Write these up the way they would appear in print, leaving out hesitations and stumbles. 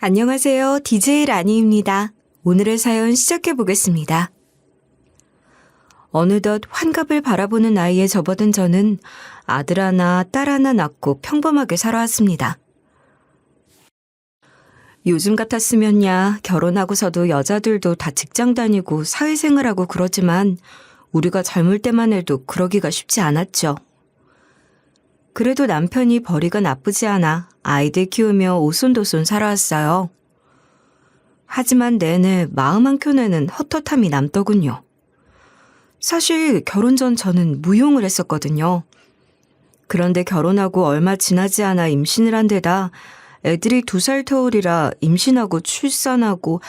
안녕하세요. DJ 라니입니다. 오늘의 사연 시작해 보겠습니다. 어느덧 환갑을 바라보는 나이에 접어든 저는 아들 하나, 딸 하나 낳고 평범하게 살아왔습니다. 요즘 같았으면야 결혼하고서도 여자들도 다 직장 다니고 사회생활하고 그러지만 우리가 젊을 때만 해도 그러기가 쉽지 않았죠. 그래도 남편이 벌이가 나쁘지 않아 아이들 키우며 오손도손 살아왔어요. 하지만 내내 마음 한켠에는 헛헛함이 남더군요. 사실 결혼 전 저는 무용을 했었거든요. 그런데 결혼하고 얼마 지나지 않아 임신을 한 데다 애들이 2살 터울이라 임신하고 출산하고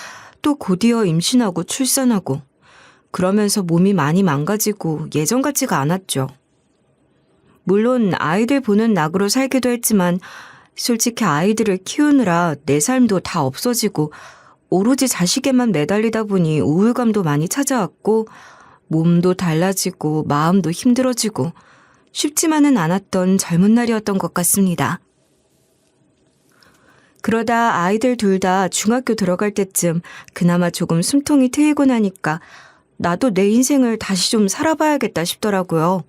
또 곧이어 임신하고 출산하고 그러면서 몸이 많이 망가지고 예전 같지가 않았죠. 물론 아이들 보는 낙으로 살기도 했지만 솔직히 아이들을 키우느라 내 삶도 다 없어지고 오로지 자식에만 매달리다 보니 우울감도 많이 찾아왔고 몸도 달라지고 마음도 힘들어지고 쉽지만은 않았던 젊은 날이었던 것 같습니다. 그러다 아이들 둘 다 중학교 들어갈 때쯤 그나마 조금 숨통이 트이고 나니까 나도 내 인생을 다시 좀 살아봐야겠다 싶더라고요.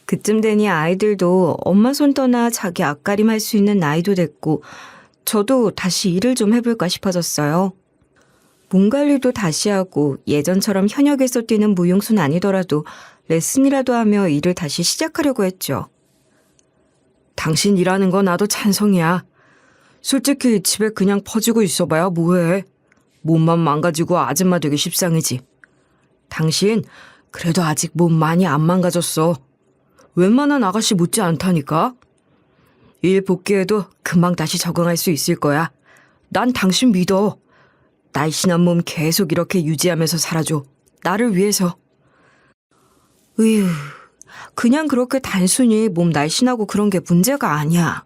그쯤 되니 아이들도 엄마 손 떠나 자기 앞가림 할 수 있는 나이도 됐고 저도 다시 일을 좀 해볼까 싶어졌어요. 몸 관리도 다시 하고 예전처럼 현역에서 뛰는 무용수는 아니더라도 레슨이라도 하며 일을 다시 시작하려고 했죠. 당신 일하는 거 나도 찬성이야. 솔직히 집에 그냥 퍼지고 있어봐야 뭐해. 몸만 망가지고 아줌마 되기 십상이지. 당신 그래도 아직 몸 많이 안 망가졌어. 웬만한 아가씨 못지 않다니까. 일 복귀해도 금방 다시 적응할 수 있을 거야. 난 당신 믿어. 날씬한 몸 계속 이렇게 유지하면서 살아줘. 나를 위해서. 으휴, 그냥 그렇게 단순히 몸 날씬하고 그런 게 문제가 아니야.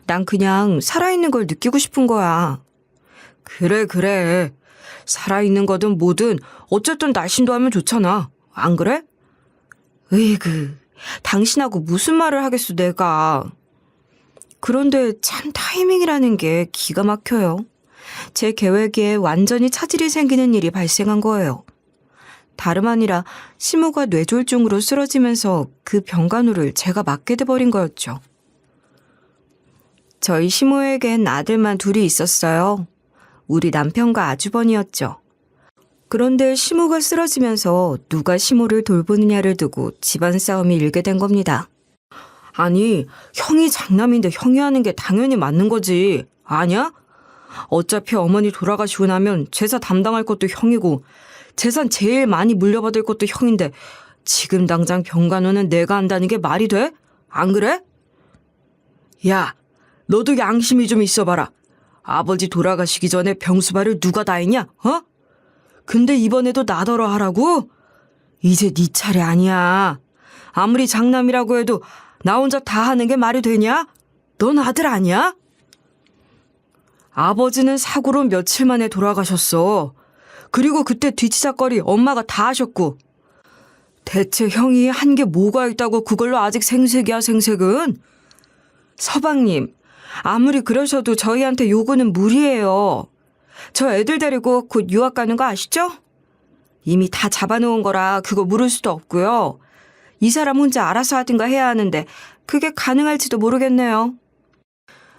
난 그냥 살아있는 걸 느끼고 싶은 거야. 그래. 살아있는 거든 뭐든 어쨌든 날씬도 하면 좋잖아. 안 그래? 으이그, 당신하고 무슨 말을 하겠어 내가. 그런데 참 타이밍이라는 게 기가 막혀요. 제 계획에 완전히 차질이 생기는 일이 발생한 거예요. 다름 아니라 시모가 뇌졸중으로 쓰러지면서 그 병간호를 제가 맡게 돼버린 거였죠. 저희 시모에겐 아들만 둘이 있었어요. 우리 남편과 아주버니였죠. 그런데 시모가 쓰러지면서 누가 시모를 돌보느냐를 두고 집안 싸움이 일게 된 겁니다. 아니, 형이 장남인데 형이 하는 게 당연히 맞는 거지. 아냐? 어차피 어머니 돌아가시고 나면 제사 담당할 것도 형이고 재산 제일 많이 물려받을 것도 형인데 지금 당장 병간호는 내가 한다는 게 말이 돼? 안 그래? 야, 너도 양심이 좀 있어봐라. 아버지 돌아가시기 전에 병수발을 누가 다 했냐? 어? 근데 이번에도 나더러 하라고? 이제 네 차례 아니야. 아무리 장남이라고 해도 나 혼자 다 하는 게 말이 되냐? 넌 아들 아니야? 아버지는 사고로 며칠 만에 돌아가셨어. 그리고 그때 뒤치작거리 엄마가 다 하셨고. 대체 형이 한 게 뭐가 있다고 그걸로 아직 생색이야 생색은? 서방님, 아무리 그러셔도 저희한테 요구는 무리예요. 저 애들 데리고 곧 유학 가는 거 아시죠? 이미 다 잡아놓은 거라 그거 물을 수도 없고요. 이 사람 혼자 알아서 하든가 해야 하는데 그게 가능할지도 모르겠네요.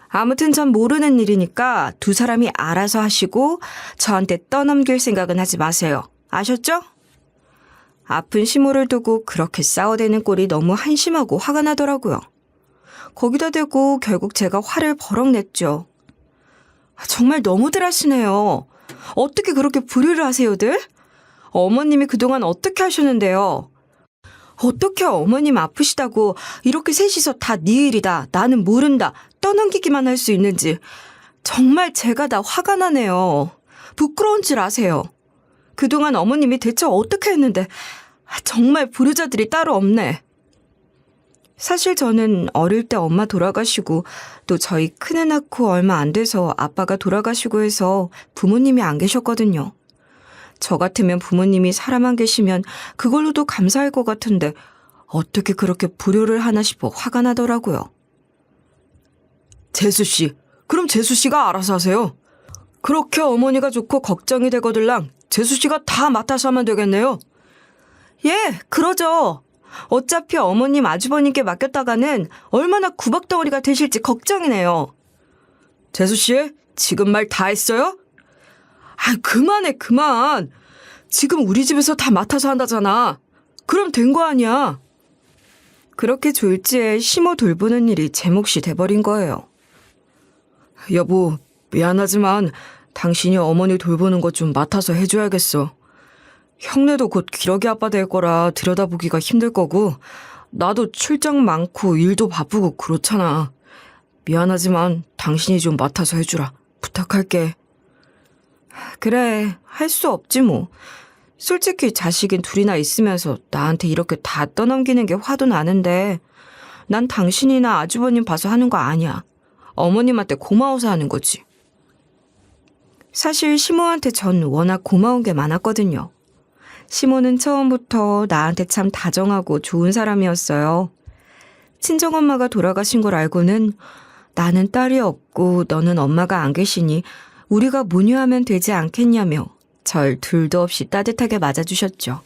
아무튼 전 모르는 일이니까 두 사람이 알아서 하시고 저한테 떠넘길 생각은 하지 마세요. 아셨죠? 아픈 시모를 두고 그렇게 싸워대는 꼴이 너무 한심하고 화가 나더라고요. 거기다 대고 결국 제가 화를 버럭 냈죠. 정말 너무들 하시네요. 어떻게 그렇게 불효를 하세요들? 어머님이 그동안 어떻게 하셨는데요? 어떻게 어머님 아프시다고 이렇게 셋이서 다 네 일이다, 나는 모른다, 떠넘기기만 할 수 있는지 정말 제가 다 화가 나네요. 부끄러운 줄 아세요. 그동안 어머님이 대체 어떻게 했는데 정말 불효자들이 따로 없네. 사실 저는 어릴 때 엄마 돌아가시고 또 저희 큰애 낳고 얼마 안 돼서 아빠가 돌아가시고 해서 부모님이 안 계셨거든요. 저 같으면 부모님이 사람 안 계시면 그걸로도 감사할 것 같은데 어떻게 그렇게 불효를 하나 싶어 화가 나더라고요. 재수 씨, 그럼 재수 씨가 알아서 하세요. 그렇게 어머니가 좋고 걱정이 되거들랑 재수 씨가 다 맡아서 하면 되겠네요. 예, 그러죠. 어차피 어머님 아주버님께 맡겼다가는 얼마나 구박덩어리가 되실지 걱정이네요. 재수 씨, 지금 말 다 했어요? 아, 그만해, 그만. 지금 우리 집에서 다 맡아서 한다잖아. 그럼 된 거 아니야. 그렇게 졸지에 시모 돌보는 일이 제 몫이 돼버린 거예요. 여보, 미안하지만 당신이 어머니 돌보는 것 좀 맡아서 해줘야겠어. 형네도 곧 기러기 아빠 될 거라 들여다보기가 힘들 거고 나도 출장 많고 일도 바쁘고 그렇잖아. 미안하지만 당신이 좀 맡아서 해주라. 부탁할게. 그래, 할 수 없지 뭐. 솔직히 자식인 둘이나 있으면서 나한테 이렇게 다 떠넘기는 게 화도 나는데 난 당신이나 아주버님 봐서 하는 거 아니야. 어머님한테 고마워서 하는 거지. 사실 시모한테 전 워낙 고마운 게 많았거든요. 시모는 처음부터 나한테 참 다정하고 좋은 사람이었어요. 친정엄마가 돌아가신 걸 알고는 나는 딸이 없고 너는 엄마가 안 계시니 우리가 모녀하면 되지 않겠냐며 절 둘도 없이 따뜻하게 맞아주셨죠.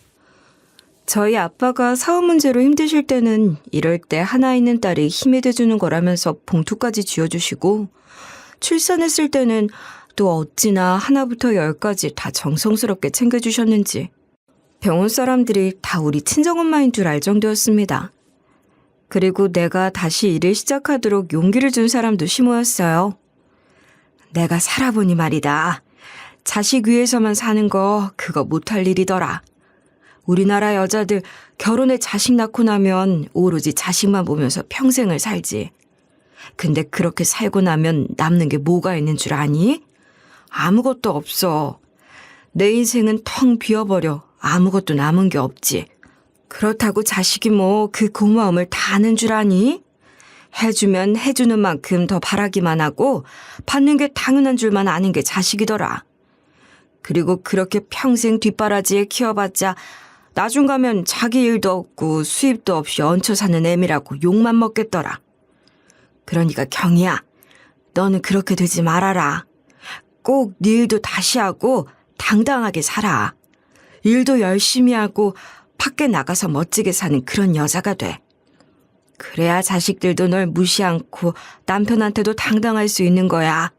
저희 아빠가 사업 문제로 힘드실 때는 이럴 때 하나 있는 딸이 힘이 돼주는 거라면서 봉투까지 쥐어주시고 출산했을 때는 또 어찌나 하나부터 열까지 다 정성스럽게 챙겨주셨는지 병원 사람들이 다 우리 친정엄마인 줄 알 정도였습니다. 그리고 내가 다시 일을 시작하도록 용기를 준 사람도 시모였어요. 내가 살아보니 말이다. 자식 위해서만 사는 거 그거 못할 일이더라. 우리나라 여자들 결혼해 자식 낳고 나면 오로지 자식만 보면서 평생을 살지. 근데 그렇게 살고 나면 남는 게 뭐가 있는 줄 아니? 아무것도 없어. 내 인생은 텅 비어버려. 아무것도 남은 게 없지. 그렇다고 자식이 뭐 그 고마움을 다 아는 줄 아니? 해주면 해주는 만큼 더 바라기만 하고 받는 게 당연한 줄만 아는 게 자식이더라. 그리고 그렇게 평생 뒷바라지에 키워봤자 나중 가면 자기 일도 없고 수입도 없이 얹혀 사는 애미라고 욕만 먹겠더라. 그러니까 경이야, 너는 그렇게 되지 말아라. 꼭 네 일도 다시 하고 당당하게 살아. 일도 열심히 하고 밖에 나가서 멋지게 사는 그런 여자가 돼. 그래야 자식들도 널 무시 않고 남편한테도 당당할 수 있는 거야.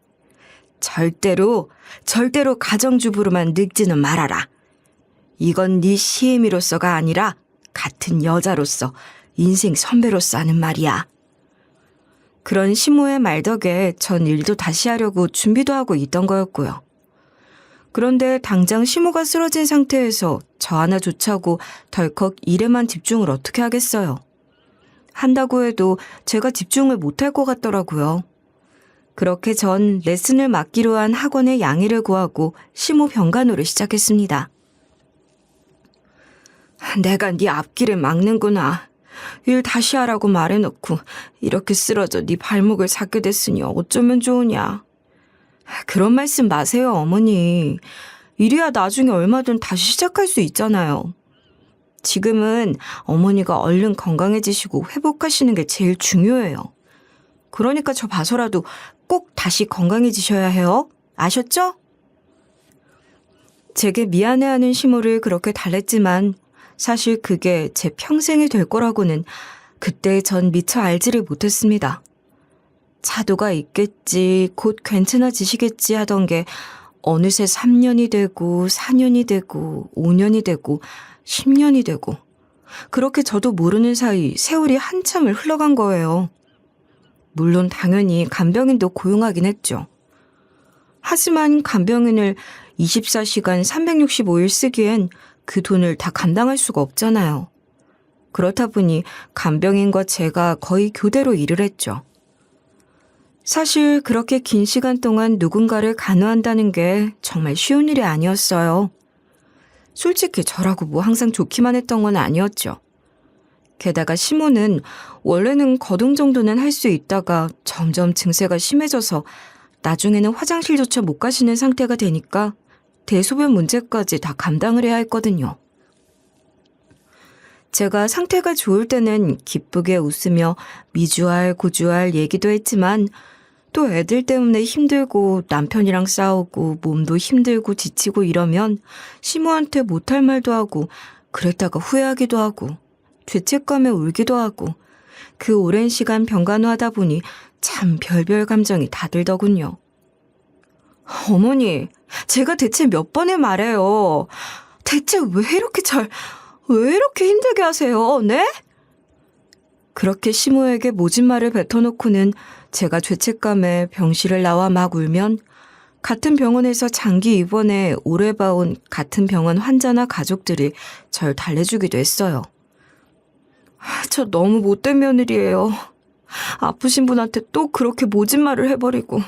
절대로 가정주부로만 늙지는 말아라. 이건 네 시애미로서가 아니라 같은 여자로서 인생 선배로서 하는 말이야. 그런 시모의 말 덕에 전 일도 다시 하려고 준비도 하고 있던 거였고요. 그런데 당장 시모가 쓰러진 상태에서 저 하나 조차고 덜컥 일에만 집중을 어떻게 하겠어요. 한다고 해도 제가 집중을 못할 것 같더라고요. 그렇게 전 레슨을 맡기로 한 학원에 양해를 구하고 시모 병간호를 시작했습니다. 내가 네 앞길을 막는구나. 일 다시 하라고 말해놓고 이렇게 쓰러져 네 발목을 잡게 됐으니 어쩌면 좋으냐. 그런 말씀 마세요, 어머니. 이래야 나중에 얼마든 다시 시작할 수 있잖아요. 지금은 어머니가 얼른 건강해지시고 회복하시는 게 제일 중요해요. 그러니까 저 봐서라도 꼭 다시 건강해지셔야 해요. 아셨죠? 제게 미안해하는 시모를 그렇게 달랬지만 사실 그게 제 평생이 될 거라고는 그때 전 미처 알지를 못했습니다. 차도가 있겠지, 곧 괜찮아지시겠지 하던 게 어느새 3년이 되고 4년이 되고 5년이 되고 10년이 되고 그렇게 저도 모르는 사이 세월이 한참을 흘러간 거예요. 물론 당연히 간병인도 고용하긴 했죠. 하지만 간병인을 24시간 365일 쓰기엔 그 돈을 다 감당할 수가 없잖아요. 그렇다 보니 간병인과 제가 거의 교대로 일을 했죠. 사실 그렇게 긴 시간 동안 누군가를 간호한다는 게 정말 쉬운 일이 아니었어요. 솔직히 저라고 뭐 항상 좋기만 했던 건 아니었죠. 게다가 시모는 원래는 거동 정도는 할 수 있다가 점점 증세가 심해져서 나중에는 화장실조차 못 가시는 상태가 되니까 대소변 문제까지 다 감당을 해야 했거든요. 제가 상태가 좋을 때는 기쁘게 웃으며 미주알 고주알 얘기도 했지만 또 애들 때문에 힘들고 남편이랑 싸우고 몸도 힘들고 지치고 이러면 시모한테 못할 말도 하고 그랬다가 후회하기도 하고 죄책감에 울기도 하고 그 오랜 시간 병간호하다 보니 참 별별 감정이 다 들더군요. 어머니, 제가 대체 몇 번을 말해요. 대체 왜 이렇게 힘들게 하세요, 네? 그렇게 시모에게 모진 말을 뱉어놓고는 제가 죄책감에 병실을 나와 막 울면 같은 병원에서 장기 입원해 오래 봐온 같은 병원 환자나 가족들이 절 달래주기도 했어요. 저 너무 못된 며느리예요. 아프신 분한테 또 그렇게 모진 말을 해버리고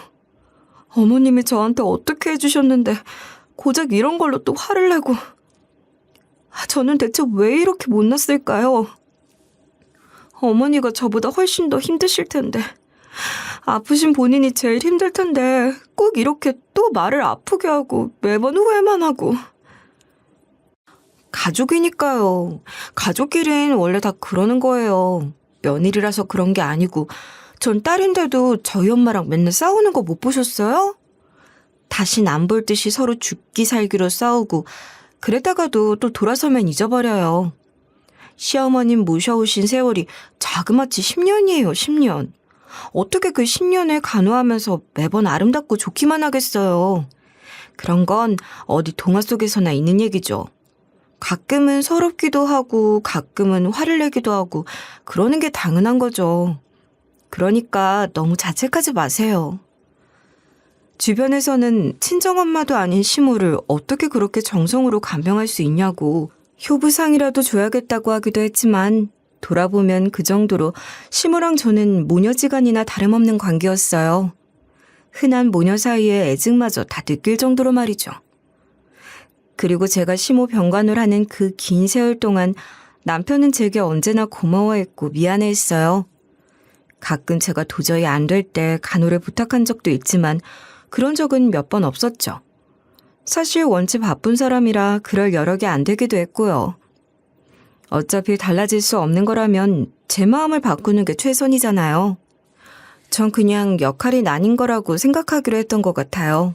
어머님이 저한테 어떻게 해주셨는데 고작 이런 걸로 또 화를 내고 저는 대체 왜 이렇게 못났을까요? 어머니가 저보다 훨씬 더 힘드실 텐데 아프신 본인이 제일 힘들 텐데 꼭 이렇게 또 말을 아프게 하고 매번 후회만 하고. 가족이니까요. 가족끼리는 원래 다 그러는 거예요. 며느리라서 그런 게 아니고 전 딸인데도 저희 엄마랑 맨날 싸우는 거 못 보셨어요? 다신 안 볼 듯이 서로 죽기 살기로 싸우고 그러다가도 또 돌아서면 잊어버려요. 시어머님 모셔오신 세월이 자그마치 10년이에요, 10년. 어떻게 그 10년을 간호하면서 매번 아름답고 좋기만 하겠어요. 그런 건 어디 동화 속에서나 있는 얘기죠. 가끔은 서럽기도 하고 가끔은 화를 내기도 하고 그러는 게 당연한 거죠. 그러니까 너무 자책하지 마세요. 주변에서는 친정엄마도 아닌 시모를 어떻게 그렇게 정성으로 간병할 수 있냐고 효부상이라도 줘야겠다고 하기도 했지만 돌아보면 그 정도로 시모랑 저는 모녀지간이나 다름없는 관계였어요. 흔한 모녀 사이의 애증마저 다 느낄 정도로 말이죠. 그리고 제가 시모 병간호를 하는 그 긴 세월 동안 남편은 제게 언제나 고마워했고 미안해했어요. 가끔 제가 도저히 안 될 때 간호를 부탁한 적도 있지만 그런 적은 몇 번 없었죠. 사실 원체 바쁜 사람이라 그럴 여력이 안 되기도 했고요. 어차피 달라질 수 없는 거라면 제 마음을 바꾸는 게 최선이잖아요. 전 그냥 역할이 나뉜 거라고 생각하기로 했던 것 같아요.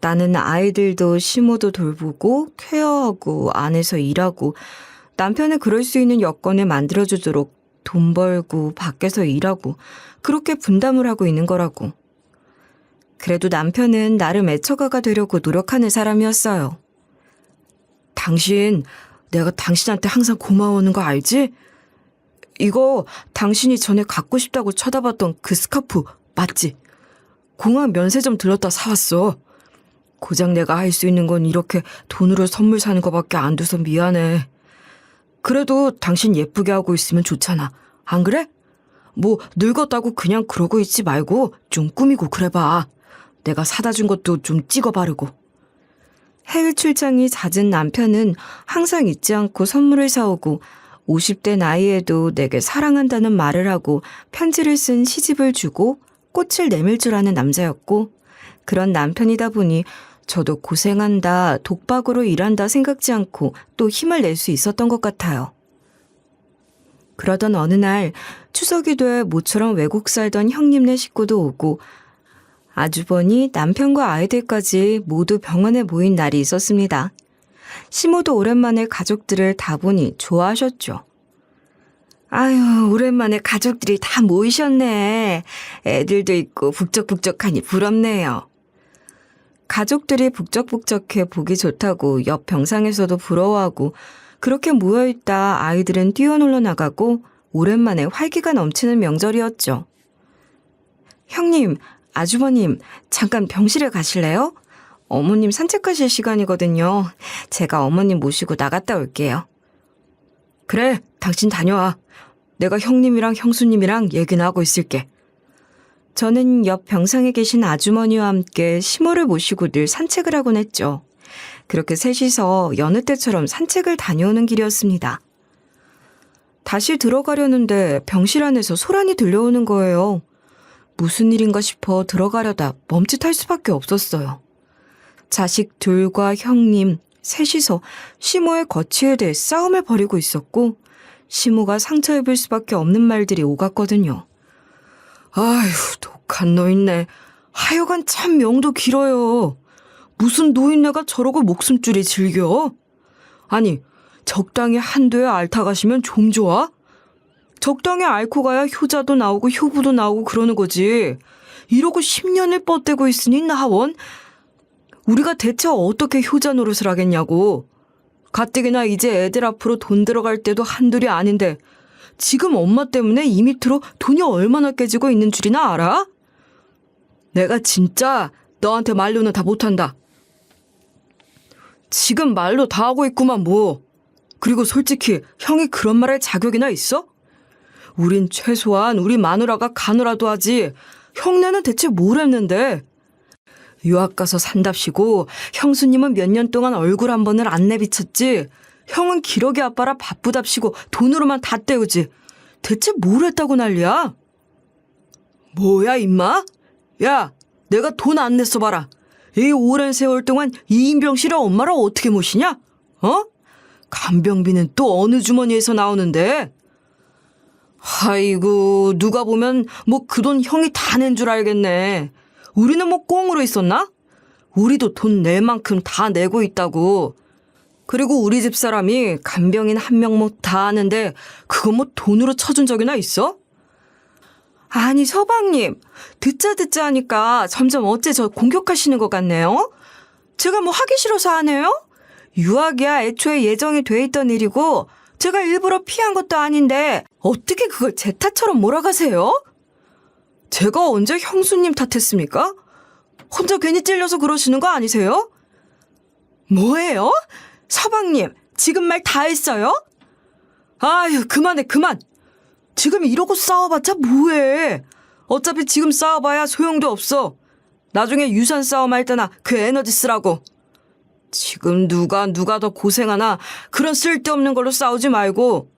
나는 아이들도 시모도 돌보고 케어하고 안에서 일하고 남편은 그럴 수 있는 여건을 만들어주도록 돈 벌고 밖에서 일하고 그렇게 분담을 하고 있는 거라고. 그래도 남편은 나름 애처가가 되려고 노력하는 사람이었어요. 당신, 내가 당신한테 항상 고마워하는 거 알지? 이거 당신이 전에 갖고 싶다고 쳐다봤던 그 스카프 맞지? 공항 면세점 들렀다 사왔어. 고작 내가 할 수 있는 건 이렇게 돈으로 선물 사는 거밖에 안 돼서 미안해. 그래도 당신 예쁘게 하고 있으면 좋잖아. 안 그래? 뭐 늙었다고 그냥 그러고 있지 말고 좀 꾸미고 그래봐. 내가 사다 준 것도 좀 찍어 바르고. 해외 출장이 잦은 남편은 항상 잊지 않고 선물을 사오고 50대 나이에도 내게 사랑한다는 말을 하고 편지를 쓴 시집을 주고 꽃을 내밀 줄 아는 남자였고 그런 남편이다 보니 저도 고생한다, 독박으로 일한다 생각지 않고 또 힘을 낼 수 있었던 것 같아요. 그러던 어느 날 추석이 돼 모처럼 외국 살던 형님네 식구도 오고 아주버니, 남편과 아이들까지 모두 병원에 모인 날이 있었습니다. 시모도 오랜만에 가족들을 다 보니 좋아하셨죠. 아유, 오랜만에 가족들이 다 모이셨네. 애들도 있고 북적북적하니 부럽네요. 가족들이 북적북적해 보기 좋다고 옆 병상에서도 부러워하고 그렇게 모여있다 아이들은 뛰어놀러 나가고 오랜만에 활기가 넘치는 명절이었죠. 형님, 아주버님, 잠깐 병실에 가실래요? 어머님 산책하실 시간이거든요. 제가 어머님 모시고 나갔다 올게요. 그래, 당신 다녀와. 내가 형님이랑 형수님이랑 얘기나 하고 있을게. 저는 옆 병상에 계신 아주머니와 함께 시모를 모시고 늘 산책을 하곤 했죠. 그렇게 셋이서 여느 때처럼 산책을 다녀오는 길이었습니다. 다시 들어가려는데 병실 안에서 소란이 들려오는 거예요. 무슨 일인가 싶어 들어가려다 멈칫할 수밖에 없었어요. 자식 둘과 형님 셋이서 시모의 거취에 대해 싸움을 벌이고 있었고 시모가 상처 입을 수밖에 없는 말들이 오갔거든요. 아휴, 독한 노인네. 하여간 참 명도 길어요. 무슨 노인네가 저러고 목숨줄이 질겨? 아니, 적당히 한도에 앓다 가시면 좀 좋아? 적당히 앓고 가야 효자도 나오고 효부도 나오고 그러는 거지. 이러고 10년을 뻗대고 있으니 나원? 우리가 대체 어떻게 효자 노릇을 하겠냐고. 가뜩이나 이제 애들 앞으로 돈 들어갈 때도 한둘이 아닌데 지금 엄마 때문에 이 밑으로 돈이 얼마나 깨지고 있는 줄이나 알아? 내가 진짜 너한테 말로는 다 못한다. 지금 말로 다 하고 있구만 뭐. 그리고 솔직히 형이 그런 말 할 자격이나 있어? 우린 최소한 우리 마누라가 가느라도 하지. 형네는 대체 뭘 했는데? 유학 가서 산답시고 형수님은 몇 년 동안 얼굴 한 번을 안 내비쳤지. 형은 기러기 아빠라 바쁘답시고 돈으로만 다 때우지. 대체 뭘 했다고 난리야? 뭐야 임마? 야, 내가 돈 안 냈어 봐라. 이 오랜 세월 동안 이인병 씨를 엄마를 어떻게 모시냐? 어? 간병비는 또 어느 주머니에서 나오는데? 아이고, 누가 보면 뭐 그 돈 형이 다 낸 줄 알겠네. 우리는 뭐 꽁으로 있었나? 우리도 돈 낼 만큼 다 내고 있다고. 그리고 우리 집 사람이 간병인 한 명 뭐 다 아는데 그거 뭐 돈으로 쳐준 적이나 있어? 아니 서방님, 듣자 하니까 점점 어째 저 공격하시는 것 같네요. 제가 뭐 하기 싫어서 하네요? 유학이야 애초에 예정이 돼 있던 일이고 제가 일부러 피한 것도 아닌데 어떻게 그걸 제 탓처럼 몰아가세요? 제가 언제 형수님 탓했습니까? 혼자 괜히 찔려서 그러시는 거 아니세요? 뭐예요? 서방님, 지금 말 다 했어요? 아유, 그만해, 그만! 지금 이러고 싸워봤자 뭐해? 어차피 지금 싸워봐야 소용도 없어. 나중에 유산 싸움할 때나 그 에너지 쓰라고. 지금 누가 더 고생하나 그런 쓸데없는 걸로 싸우지 말고.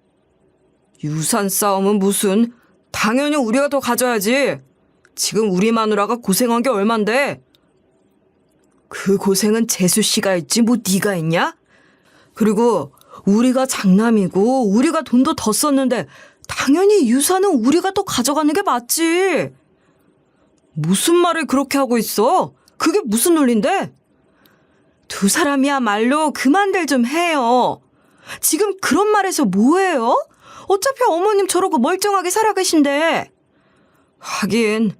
유산 싸움은 무슨, 당연히 우리가 더 가져야지. 지금 우리 마누라가 고생한 게 얼만데. 그 고생은 재수 씨가 했지 뭐 네가 했냐? 그리고 우리가 장남이고 우리가 돈도 더 썼는데 당연히 유산은 우리가 더 가져가는 게 맞지. 무슨 말을 그렇게 하고 있어? 그게 무슨 논리인데? 두 사람이야말로 그만들 좀 해요. 지금 그런 말해서 뭐해요? 어차피 어머님 저러고 멀쩡하게 살아계신데. 하긴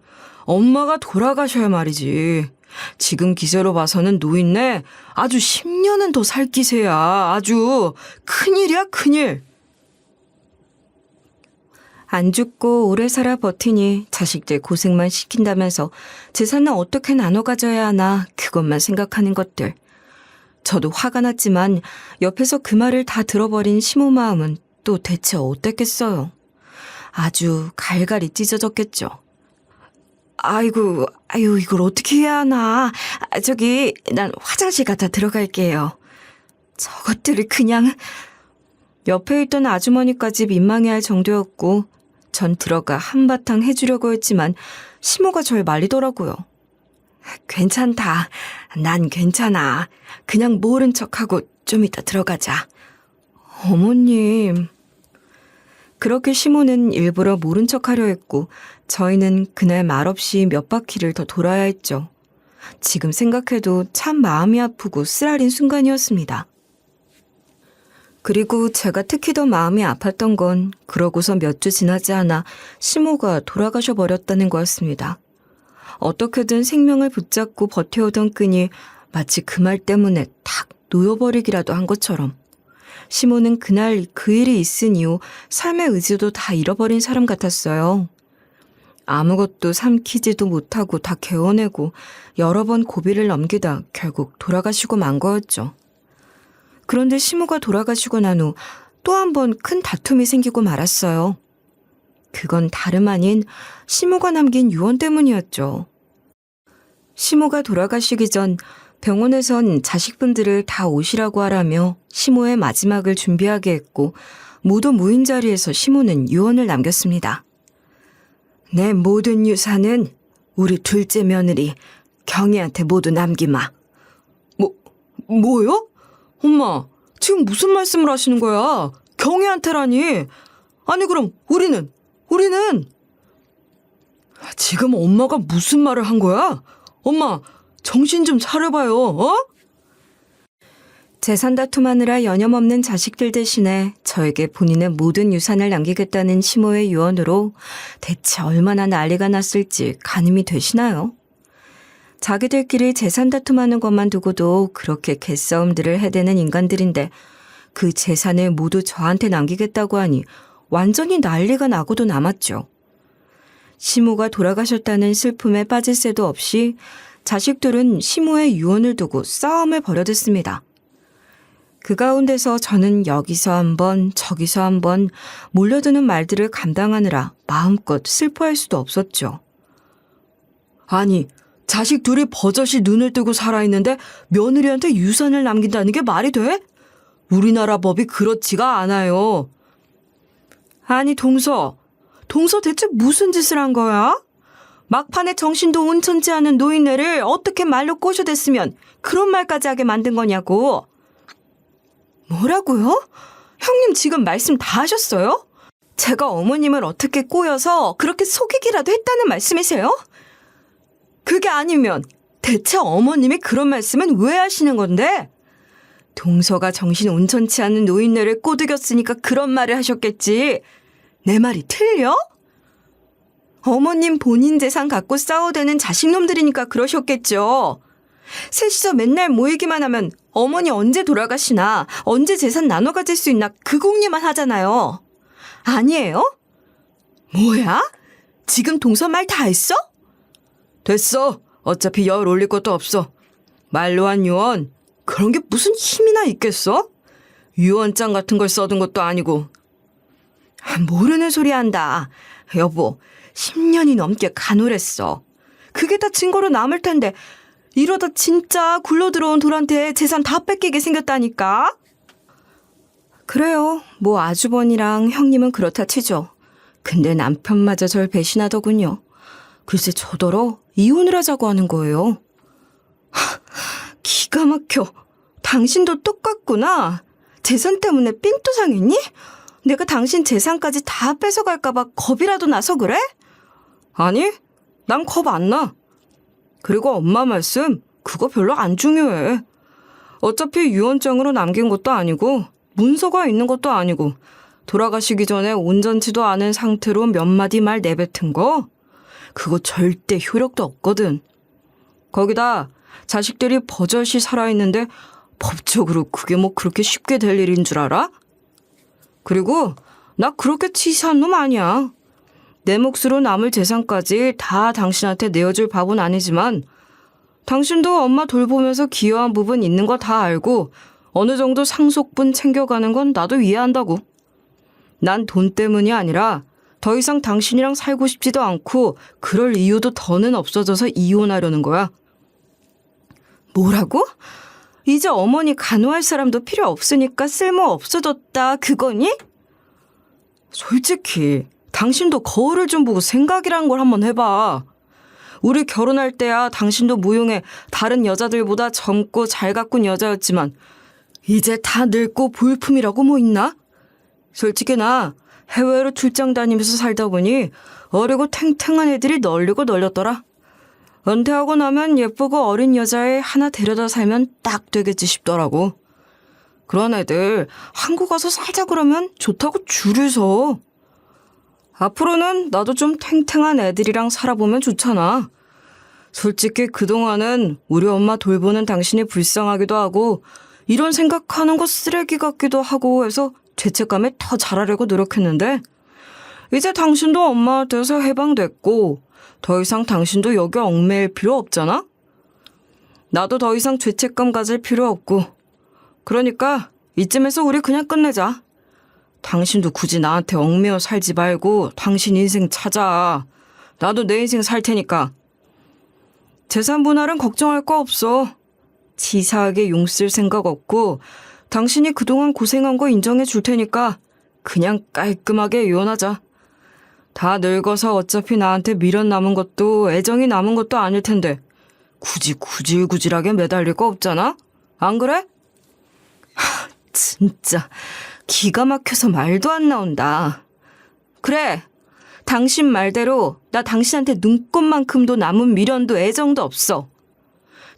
엄마가 돌아가셔야 말이지. 지금 기세로 봐서는 노인네 아주 10년은 더 살 기세야. 아주 큰일이야 큰일. 안 죽고 오래 살아 버티니 자식들 고생만 시킨다면서 재산은 어떻게 나눠 가져야 하나 그것만 생각하는 것들. 저도 화가 났지만 옆에서 그 말을 다 들어버린 시모 마음은 또 대체 어땠겠어요. 아주 갈갈이 찢어졌겠죠. 아이고, 이걸 어떻게 해야 하나. 저기, 난 화장실 갔다 들어갈게요. 저것들을 그냥. 옆에 있던 아주머니까지 민망해할 정도였고 전 들어가 한바탕 해주려고 했지만 시모가 절 말리더라고요. 괜찮다. 난 괜찮아. 그냥 모른 척하고 좀 이따 들어가자. 어머님. 그렇게 시모는 일부러 모른 척하려 했고 저희는 그날 말없이 몇 바퀴를 더 돌아야 했죠. 지금 생각해도 참 마음이 아프고 쓰라린 순간이었습니다. 그리고 제가 특히 더 마음이 아팠던 건 그러고서 몇 주 지나지 않아 시모가 돌아가셔 버렸다는 거였습니다. 어떻게든 생명을 붙잡고 버텨오던 끈이 마치 그 말 때문에 탁 놓여버리기라도 한 것처럼 시모는 그날 그 일이 있은 이후 삶의 의지도 다 잃어버린 사람 같았어요. 아무것도 삼키지도 못하고 다 개워내고 여러 번 고비를 넘기다 결국 돌아가시고 만 거였죠. 그런데 시모가 돌아가시고 난 후 또 한 번 큰 다툼이 생기고 말았어요. 그건 다름 아닌 시모가 남긴 유언 때문이었죠. 시모가 돌아가시기 전 병원에선 자식분들을 다 오시라고 하라며 시모의 마지막을 준비하게 했고 모두 모인 자리에서 시모는 유언을 남겼습니다. 내 모든 유산은 우리 둘째 며느리 경희한테 모두 남기마. 뭐요? 엄마, 지금 무슨 말씀을 하시는 거야? 경희한테라니. 아니 그럼 우리는? 지금 엄마가 무슨 말을 한 거야? 엄마, 정신 좀 차려봐요, 어? 재산 다툼하느라 여념없는 자식들 대신에 저에게 본인의 모든 유산을 남기겠다는 시모의 유언으로 대체 얼마나 난리가 났을지 가늠이 되시나요? 자기들끼리 재산 다툼하는 것만 두고도 그렇게 개싸움들을 해대는 인간들인데 그 재산을 모두 저한테 남기겠다고 하니 완전히 난리가 나고도 남았죠. 시모가 돌아가셨다는 슬픔에 빠질 새도 없이 자식들은 시모의 유언을 두고 싸움을 벌여댔습니다. 그 가운데서 저는 여기서 한번 저기서 한번 몰려드는 말들을 감당하느라 마음껏 슬퍼할 수도 없었죠. 아니, 자식 둘이 버젓이 눈을 뜨고 살아있는데 며느리한테 유산을 남긴다는 게 말이 돼? 우리나라 법이 그렇지가 않아요. 아니, 동서 대체 무슨 짓을 한 거야? 막판에 정신도 온천치 않은 노인네를 어떻게 말로 꼬셔댔으면 그런 말까지 하게 만든 거냐고. 뭐라고요? 형님 지금 말씀 다 하셨어요? 제가 어머님을 어떻게 꼬여서 그렇게 속이기라도 했다는 말씀이세요? 그게 아니면 대체 어머님이 그런 말씀은 왜 하시는 건데? 동서가 정신 온천치 않은 노인네를 꼬드겼으니까 그런 말을 하셨겠지. 내 말이 틀려? 어머님 본인 재산 갖고 싸워대는 자식놈들이니까 그러셨겠죠. 셋이서 맨날 모이기만 하면 어머니 언제 돌아가시나, 언제 재산 나눠 가질 수 있나 그 궁리만 하잖아요. 아니에요? 뭐야? 지금 동서 말 다 했어? 됐어. 어차피 열 올릴 것도 없어. 말로 한 유언, 그런 게 무슨 힘이나 있겠어? 유언장 같은 걸 써둔 것도 아니고. 모르는 소리 한다. 여보, 10년이 넘게 간호랬어. 그게 다 증거로 남을 텐데 이러다 진짜 굴러들어온 돌한테 재산 다 뺏기게 생겼다니까. 그래요. 뭐 아주버니랑 형님은 그렇다 치죠. 근데 남편마저 절 배신하더군요. 글쎄 저더러 이혼을 하자고 하는 거예요. 기가 막혀. 당신도 똑같구나. 재산 때문에 삥또 상했니? 내가 당신 재산까지 다 뺏어갈까봐 겁이라도 나서 그래? 아니, 난 겁 안 나. 그리고 엄마 말씀, 그거 별로 안 중요해. 어차피 유언장으로 남긴 것도 아니고 문서가 있는 것도 아니고 돌아가시기 전에 온전치도 않은 상태로 몇 마디 말 내뱉은 거? 그거 절대 효력도 없거든. 거기다 자식들이 버젓이 살아있는데 법적으로 그게 뭐 그렇게 쉽게 될 일인 줄 알아? 그리고 나 그렇게 치사한 놈 아니야. 내 몫으로 남을 재산까지 다 당신한테 내어줄 밥은 아니지만 당신도 엄마 돌보면서 기여한 부분 있는 거 다 알고 어느 정도 상속분 챙겨가는 건 나도 이해한다고. 난 돈 때문이 아니라 더 이상 당신이랑 살고 싶지도 않고 그럴 이유도 더는 없어져서 이혼하려는 거야. 뭐라고? 이제 어머니 간호할 사람도 필요 없으니까 쓸모 없어졌다 그거니? 솔직히 당신도 거울을 좀 보고 생각이란 걸 한번 해봐. 우리 결혼할 때야 당신도 무용해 다른 여자들보다 젊고 잘 가꾼 여자였지만 이제 다 늙고 볼품이라고 뭐 있나? 솔직히 나 해외로 출장 다니면서 살다 보니 어리고 탱탱한 애들이 널리고 널렸더라. 은퇴하고 나면 예쁘고 어린 여자애 하나 데려다 살면 딱 되겠지 싶더라고. 그런 애들 한국 와서 살자 그러면 좋다고 줄을 서. 앞으로는 나도 좀 탱탱한 애들이랑 살아보면 좋잖아. 솔직히 그동안은 우리 엄마 돌보는 당신이 불쌍하기도 하고 이런 생각하는 거 쓰레기 같기도 하고 해서 죄책감에 더 잘하려고 노력했는데 이제 당신도 엄마한테서 해방됐고 더 이상 당신도 여기 얽매일 필요 없잖아? 나도 더 이상 죄책감 가질 필요 없고 그러니까 이쯤에서 우리 그냥 끝내자. 당신도 굳이 나한테 얽매여 살지 말고 당신 인생 찾아. 나도 내 인생 살 테니까. 재산 분할은 걱정할 거 없어. 치사하게 용 쓸 생각 없고 당신이 그동안 고생한 거 인정해 줄 테니까 그냥 깔끔하게 이혼하자. 다 늙어서 어차피 나한테 미련 남은 것도 애정이 남은 것도 아닐 텐데 굳이 구질구질하게 매달릴 거 없잖아? 안 그래? 진짜 기가 막혀서 말도 안 나온다. 그래, 당신 말대로 나 당신한테 눈꽃만큼도 남은 미련도 애정도 없어.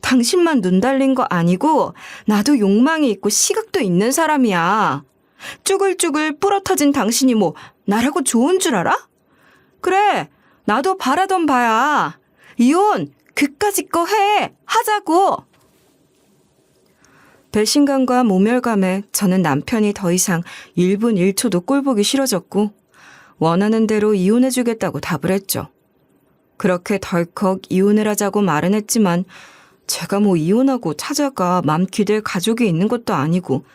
당신만 눈 달린 거 아니고 나도 욕망이 있고 시각도 있는 사람이야. 쭈글쭈글 뿌러터진 당신이 뭐 나라고 좋은 줄 알아? 그래, 나도 바라던 바야. 이혼 그까짓 거 하자고. 배신감과 모멸감에 저는 남편이 더 이상 1분 1초도 꼴보기 싫어졌고 원하는 대로 이혼해주겠다고 답을 했죠. 그렇게 덜컥 이혼을 하자고 말은 했지만 제가 뭐 이혼하고 찾아가 맘 기댈 가족이 있는 것도 아니고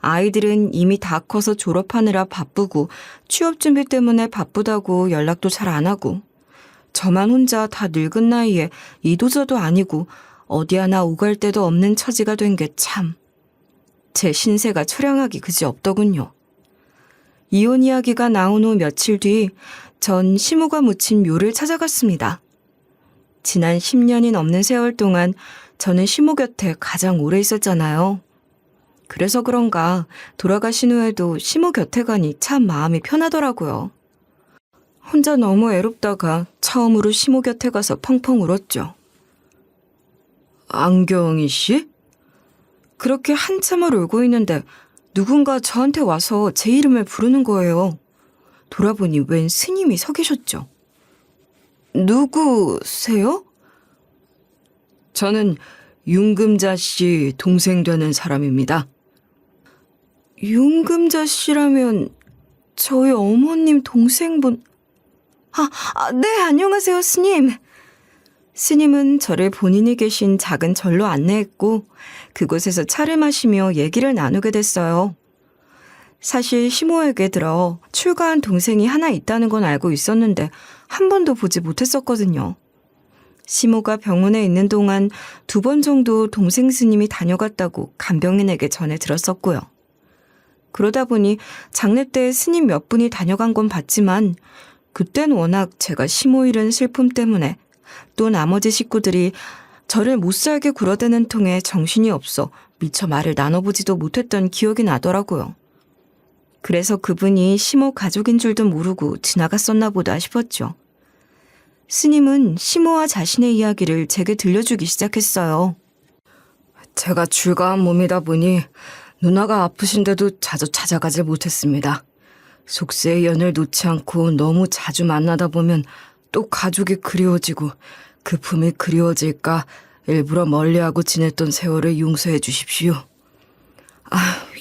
아이들은 이미 다 커서 졸업하느라 바쁘고 취업 준비 때문에 바쁘다고 연락도 잘 안 하고 저만 혼자 다 늙은 나이에 이도저도 아니고 어디 하나 오갈 데도 없는 처지가 된 게 참 제 신세가 처량하기 그지 없더군요. 이혼 이야기가 나온 후 며칠 뒤 전 시모가 묻힌 묘를 찾아갔습니다. 지난 10년이 넘는 세월 동안 저는 시모 곁에 가장 오래 있었잖아요. 그래서 그런가 돌아가신 후에도 시모 곁에 가니 참 마음이 편하더라고요. 혼자 너무 애롭다가 처음으로 시모 곁에 가서 펑펑 울었죠. 안경희 씨? 그렇게 한참을 울고 있는데 누군가 저한테 와서 제 이름을 부르는 거예요. 돌아보니 웬 스님이 서 계셨죠. 누구세요? 저는 윤금자 씨 동생 되는 사람입니다. 윤금자 씨라면 저희 어머님 동생분... 네, 안녕하세요, 스님. 스님은 저를 본인이 계신 작은 절로 안내했고 그곳에서 차를 마시며 얘기를 나누게 됐어요. 사실 시모에게 들어 출가한 동생이 하나 있다는 건 알고 있었는데 한 번도 보지 못했었거든요. 시모가 병원에 있는 동안 2번 정도 동생 스님이 다녀갔다고 간병인에게 전해 들었었고요. 그러다 보니 장례 때 스님 몇 분이 다녀간 건 봤지만 그땐 워낙 제가 시모 잃은 슬픔 때문에 또 나머지 식구들이 저를 못살게 굴어대는 통에 정신이 없어 미처 말을 나눠보지도 못했던 기억이 나더라고요. 그래서 그분이 시모 가족인 줄도 모르고 지나갔었나 보다 싶었죠. 스님은 시모와 자신의 이야기를 제게 들려주기 시작했어요. 제가 출가한 몸이다 보니 누나가 아프신데도 자주 찾아가지 못했습니다. 속세의 연을 놓지 않고 너무 자주 만나다 보면 또 가족이 그리워지고 그 품이 그리워질까 일부러 멀리하고 지냈던 세월을 용서해 주십시오.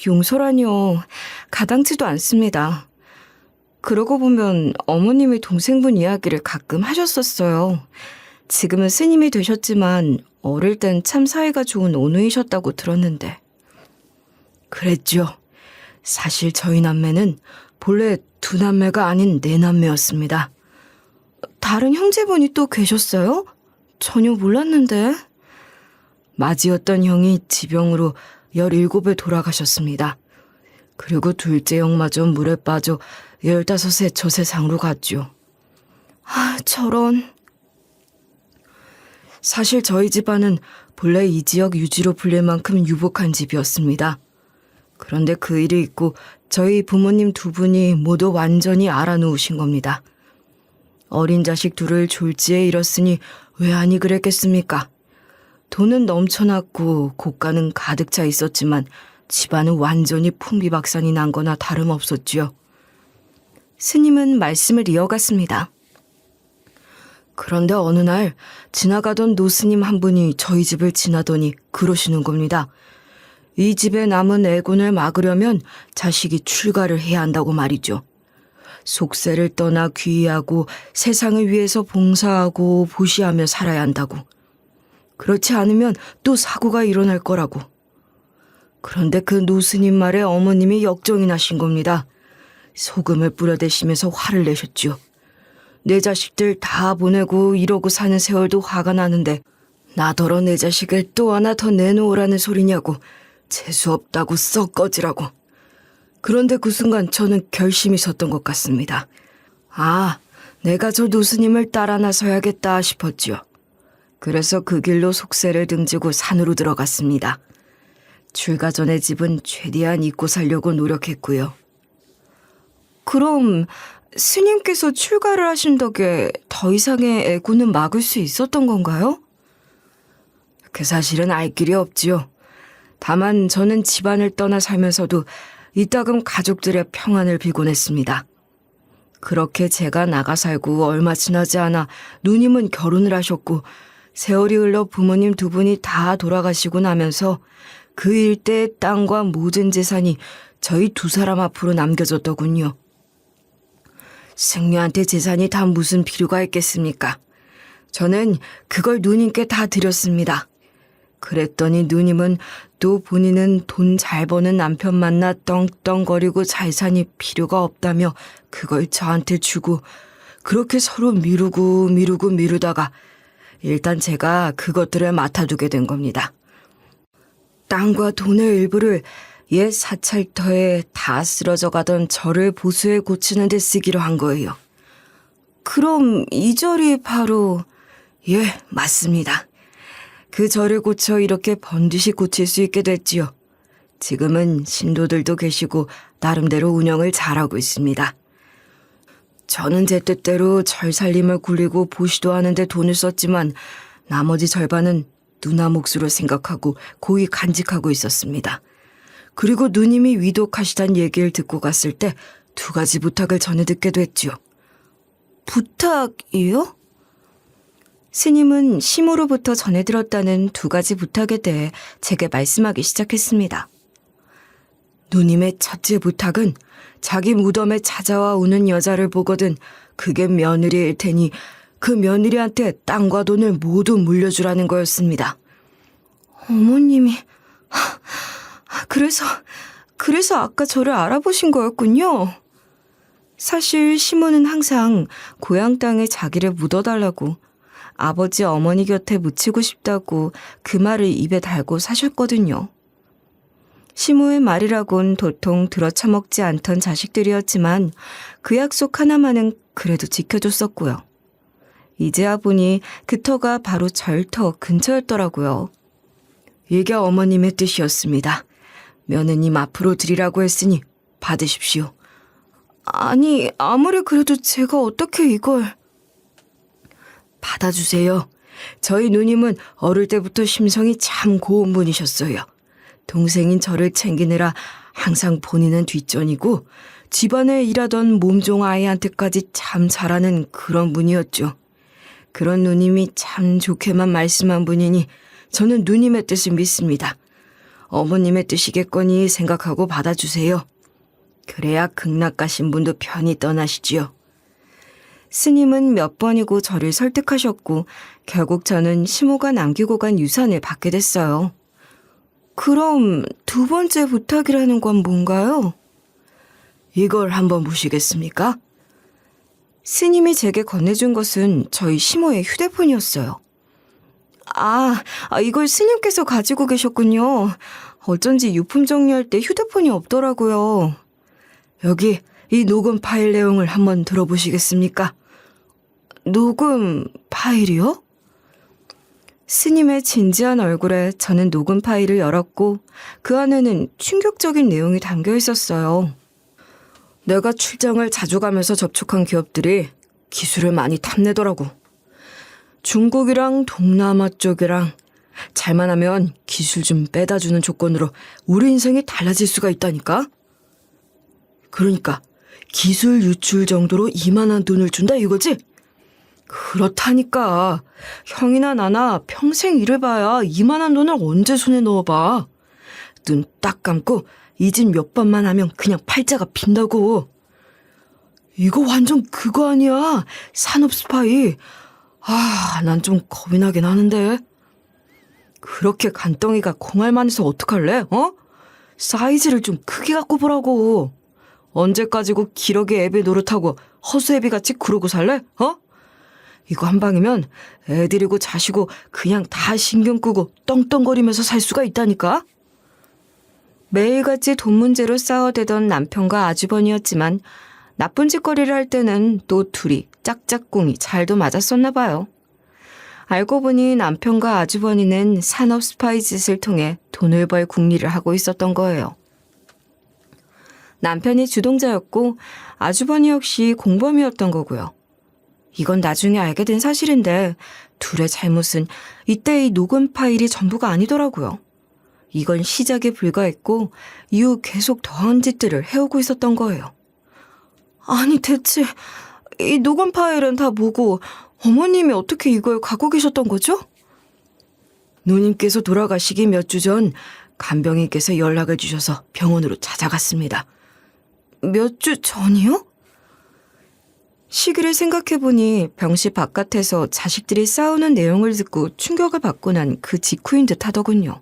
용서라니요. 가당치도 않습니다. 그러고 보면 어머님이 동생분 이야기를 가끔 하셨었어요. 지금은 스님이 되셨지만 어릴 땐 참 사이가 좋은 오누이셨다고 들었는데. 그랬죠. 사실 저희 남매는 본래 2남매가 아닌 4남매였습니다. 다른 형제분이 또 계셨어요? 전혀 몰랐는데. 맞이었던 형이 지병으로 17에 돌아가셨습니다. 그리고 둘째 형마저 물에 빠져 15에 저 세상으로 갔죠. 저런. 사실 저희 집안은 본래 이 지역 유지로 불릴 만큼 유복한 집이었습니다. 그런데 그 일이 있고 저희 부모님 2분이 모두 완전히 알아놓으신 겁니다. 어린 자식 2을 졸지에 잃었으니 왜 아니 그랬겠습니까? 돈은 넘쳐났고 고가는 가득 차 있었지만 집안은 완전히 풍비박산이 난 거나 다름없었지요. 스님은 말씀을 이어갔습니다. 그런데 어느 날 지나가던 노스님 한 분이 저희 집을 지나더니 그러시는 겁니다. 이 집에 남은 애군을 막으려면 자식이 출가를 해야 한다고 말이죠. 속세를 떠나 귀의하고 세상을 위해서 봉사하고 보시하며 살아야 한다고. 그렇지 않으면 또 사고가 일어날 거라고. 그런데 그 노스님 말에 어머님이 역정이 나신 겁니다. 소금을 뿌려대시면서 화를 내셨죠. 내 자식들 다 보내고 이러고 사는 세월도 화가 나는데 나더러 내 자식을 또 하나 더 내놓으라는 소리냐고. 재수없다고 썩 꺼지라고. 그런데 그 순간 저는 결심이 섰던 것 같습니다. 내가 저 노스님을 따라 나서야겠다 싶었죠. 그래서 그 길로 속세를 등지고 산으로 들어갔습니다. 출가 전의 집은 최대한 잊고 살려고 노력했고요. 그럼 스님께서 출가를 하신 덕에 더 이상의 애고는 막을 수 있었던 건가요? 그 사실은 알 길이 없지요. 다만 저는 집안을 떠나 살면서도 이따금 가족들의 평안을 빌곤 했습니다. 그렇게 제가 나가 살고 얼마 지나지 않아 누님은 결혼을 하셨고 세월이 흘러 부모님 두 분이 다 돌아가시고 나면서 그 일대의 땅과 모든 재산이 저희 두 사람 앞으로 남겨졌더군요. 승려한테 재산이 다 무슨 필요가 있겠습니까? 저는 그걸 누님께 다 드렸습니다. 그랬더니 누님은 또 본인은 돈 잘 버는 남편 만나 떵떵거리고 재산이 필요가 없다며 그걸 저한테 주고 그렇게 서로 미루다가 일단 제가 그것들을 맡아두게 된 겁니다. 땅과 돈의 일부를 옛 사찰터에 다 쓰러져 가던 절을 보수해 고치는 데 쓰기로 한 거예요. 그럼 이 절이 바로... 예, 맞습니다. 그 절을 고쳐 이렇게 번듯이 고칠 수 있게 됐지요. 지금은 신도들도 계시고 나름대로 운영을 잘하고 있습니다. 저는 제 뜻대로 절 살림을 굴리고 보시도 하는데 돈을 썼지만 나머지 절반은 누나 몫으로 생각하고 고이 간직하고 있었습니다. 그리고 누님이 위독하시단 얘기를 듣고 갔을 때 2가지 부탁을 전해 듣게 됐지요. 부탁이요? 스님은 시모로부터 전해 들었다는 2가지 부탁에 대해 제게 말씀하기 시작했습니다. 누님의 첫째 부탁은 자기 무덤에 찾아와 우는 여자를 보거든 그게 며느리일 테니 그 며느리한테 땅과 돈을 모두 물려주라는 거였습니다. 어머님이... 그래서 아까 저를 알아보신 거였군요. 사실 시모는 항상 고향 땅에 자기를 묻어달라고 아버지 어머니 곁에 묻히고 싶다고 그 말을 입에 달고 사셨거든요. 시모의 말이라곤 도통 들어쳐먹지 않던 자식들이었지만 그 약속 하나만은 그래도 지켜줬었고요. 이제야 보니 그 터가 바로 절터 근처였더라고요. 이게 어머님의 뜻이었습니다. 며느님 앞으로 드리라고 했으니 받으십시오. 아니, 아무리 그래도 제가 어떻게 이걸... 받아주세요. 저희 누님은 어릴 때부터 심성이 참 고운 분이셨어요. 동생인 저를 챙기느라 항상 본인은 뒷전이고 집안에 일하던 몸종 아이한테까지 참 잘하는 그런 분이었죠. 그런 누님이 참 좋게만 말씀한 분이니 저는 누님의 뜻을 믿습니다. 어머님의 뜻이겠거니 생각하고 받아주세요. 그래야 극락가 신분도 편히 떠나시지요. 스님은 몇 번이고 저를 설득하셨고 결국 저는 시모가 남기고 간 유산을 받게 됐어요. 그럼 2번째 부탁이라는 건 뭔가요? 이걸 한번 보시겠습니까? 스님이 제게 건네준 것은 저희 시모의 휴대폰이었어요. 이걸 스님께서 가지고 계셨군요. 어쩐지 유품 정리할 때 휴대폰이 없더라고요. 여기 이 녹음 파일 내용을 한번 들어보시겠습니까? 녹음 파일이요? 스님의 진지한 얼굴에 저는 녹음 파일을 열었고 그 안에는 충격적인 내용이 담겨 있었어요. 내가 출장을 자주 가면서 접촉한 기업들이 기술을 많이 탐내더라고. 중국이랑 동남아 쪽이랑 잘만 하면 기술 좀 빼다 주는 조건으로 우리 인생이 달라질 수가 있다니까? 그러니까 기술 유출 정도로 이만한 돈을 준다 이거지? 그렇다니까. 형이나 나나 평생 일해봐야 이만한 돈을 언제 손에 넣어봐. 눈 딱 감고 이 집 몇 번만 하면 그냥 팔자가 빈다고. 이거 완전 그거 아니야. 산업 스파이. 난 좀 겁이 나긴 하는데. 그렇게 간덩이가 공알만해서 어떡할래? 사이즈를 좀 크게 갖고 보라고. 언제까지고 기러기 애비 노릇하고 허수애비같이 그러고 살래? 이거 한 방이면 애들이고 자시고 그냥 다 신경 끄고 떵떵거리면서 살 수가 있다니까? 매일같이 돈 문제로 싸워대던 남편과 아주버니였지만 나쁜 짓거리를 할 때는 또 둘이 짝짝꿍이 잘도 맞았었나 봐요. 알고 보니 남편과 아주버니는 산업 스파이 짓을 통해 돈을 벌 궁리를 하고 있었던 거예요. 남편이 주동자였고 아주버니 역시 공범이었던 거고요. 이건 나중에 알게 된 사실인데 둘의 잘못은 이때 이 녹음 파일이 전부가 아니더라고요. 이건 시작에 불과했고 이후 계속 더한 짓들을 해오고 있었던 거예요. 아니 대체 이 녹음 파일은 다 뭐고 어머님이 어떻게 이걸 갖고 계셨던 거죠? 누님께서 돌아가시기 몇 주 전 간병인께서 연락을 주셔서 병원으로 찾아갔습니다. 몇 주 전이요? 시기를 생각해보니 병실 바깥에서 자식들이 싸우는 내용을 듣고 충격을 받고 난 그 직후인 듯 하더군요.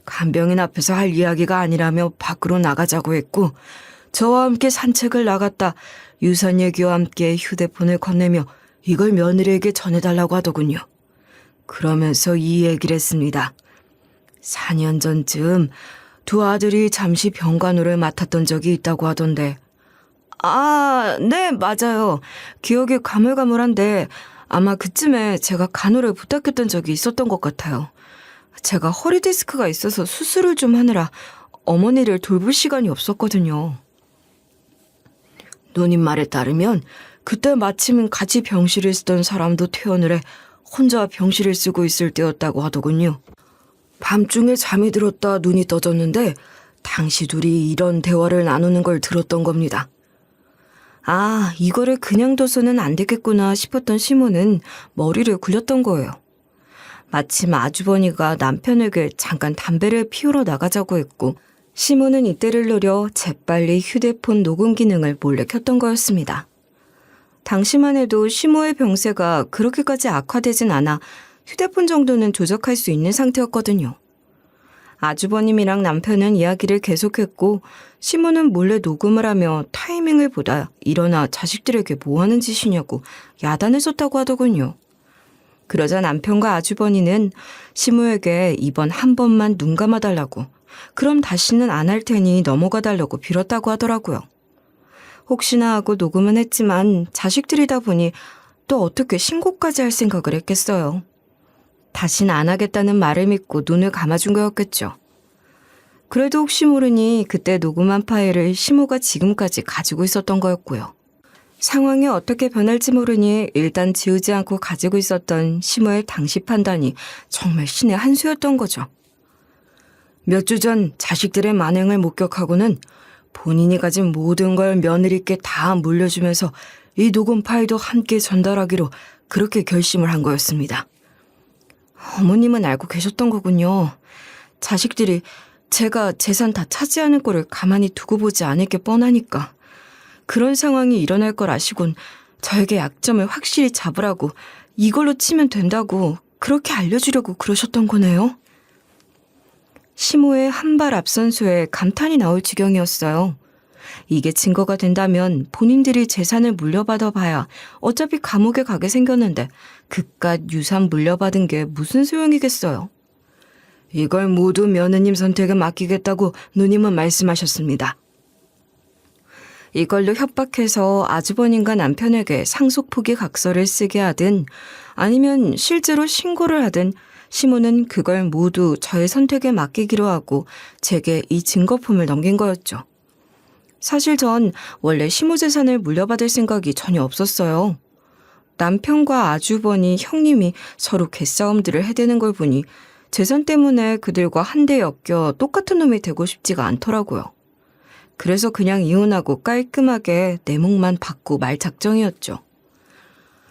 간병인 앞에서 할 이야기가 아니라며 밖으로 나가자고 했고 저와 함께 산책을 나갔다 유산 얘기와 함께 휴대폰을 건네며 이걸 며느리에게 전해달라고 하더군요. 그러면서 이 얘기를 했습니다. 4년 전쯤 두 아들이 잠시 병간호를 맡았던 적이 있다고 하던데. 아, 네, 맞아요. 기억이 가물가물한데 아마 그쯤에 제가 간호를 부탁했던 적이 있었던 것 같아요. 제가 허리 디스크가 있어서 수술을 좀 하느라 어머니를 돌볼 시간이 없었거든요. 누님 말에 따르면 그때 마침 같이 병실을 쓰던 사람도 퇴원을 해 혼자 병실을 쓰고 있을 때였다고 하더군요. 밤중에 잠이 들었다 눈이 떠졌는데 당시 둘이 이런 대화를 나누는 걸 들었던 겁니다. 아, 이거를 그냥 둬서는 안 되겠구나 싶었던 시모는 머리를 굴렸던 거예요. 마침 아주버니가 남편에게 잠깐 담배를 피우러 나가자고 했고 시모는 이때를 노려 재빨리 휴대폰 녹음 기능을 몰래 켰던 거였습니다. 당시만 해도 시모의 병세가 그렇게까지 악화되진 않아 휴대폰 정도는 조작할 수 있는 상태였거든요. 아주버님이랑 남편은 이야기를 계속했고 시모는 몰래 녹음을 하며 타이밍을 보다 일어나 자식들에게 뭐하는 짓이냐고 야단을 썼다고 하더군요. 그러자 남편과 아주버니는 시모에게 이번 한 번만 눈 감아달라고 그럼 다시는 안 할 테니 넘어가달라고 빌었다고 하더라고요. 혹시나 하고 녹음은 했지만 자식들이다 보니 또 어떻게 신고까지 할 생각을 했겠어요. 다신 안 하겠다는 말을 믿고 눈을 감아준 거였겠죠. 그래도 혹시 모르니 그때 녹음한 파일을 시모가 지금까지 가지고 있었던 거였고요. 상황이 어떻게 변할지 모르니 일단 지우지 않고 가지고 있었던 시모의 당시 판단이 정말 신의 한 수였던 거죠. 몇 주 전 자식들의 만행을 목격하고는 본인이 가진 모든 걸 며느리께 다 물려주면서 이 녹음 파일도 함께 전달하기로 그렇게 결심을 한 거였습니다. 어머님은 알고 계셨던 거군요. 자식들이 제가 재산 다 차지하는 꼴을 가만히 두고 보지 않을 게 뻔하니까. 그런 상황이 일어날 걸 아시곤 저에게 약점을 확실히 잡으라고 이걸로 치면 된다고 그렇게 알려주려고 그러셨던 거네요. 시모의 한 발 앞선 수에 감탄이 나올 지경이었어요. 이게 증거가 된다면 본인들이 재산을 물려받아 봐야 어차피 감옥에 가게 생겼는데 그깟 유산 물려받은 게 무슨 소용이겠어요. 이걸 모두 며느님 선택에 맡기겠다고 누님은 말씀하셨습니다. 이걸로 협박해서 아주버님과 남편에게 상속 포기 각서를 쓰게 하든 아니면 실제로 신고를 하든 시모는 그걸 모두 저의 선택에 맡기기로 하고 제게 이 증거품을 넘긴 거였죠. 사실 전 원래 시모 재산을 물려받을 생각이 전혀 없었어요. 남편과 아주버니, 형님이 서로 개싸움들을 해대는 걸 보니 재산 때문에 그들과 한데 엮여 똑같은 놈이 되고 싶지가 않더라고요. 그래서 그냥 이혼하고 깔끔하게 내 몫만 받고 말 작정이었죠.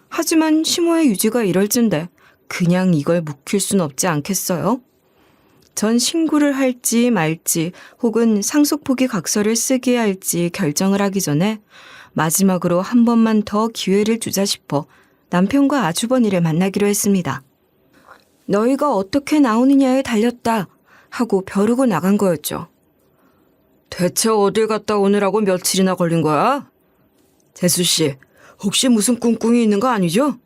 하지만 시모의 유지가 이럴 쯤데 그냥 이걸 묵힐 순 없지 않겠어요? 전 신고를 할지 말지 혹은 상속 포기 각서를 쓰게 할지 결정을 하기 전에 마지막으로 한 번만 더 기회를 주자 싶어 남편과 아주버니를 만나기로 했습니다. 너희가 어떻게 나오느냐에 달렸다 하고 벼르고 나간 거였죠. 대체 어딜 갔다 오느라고 며칠이나 걸린 거야? 재수씨, 혹시 무슨 꿍꿍이 있는 거 아니죠?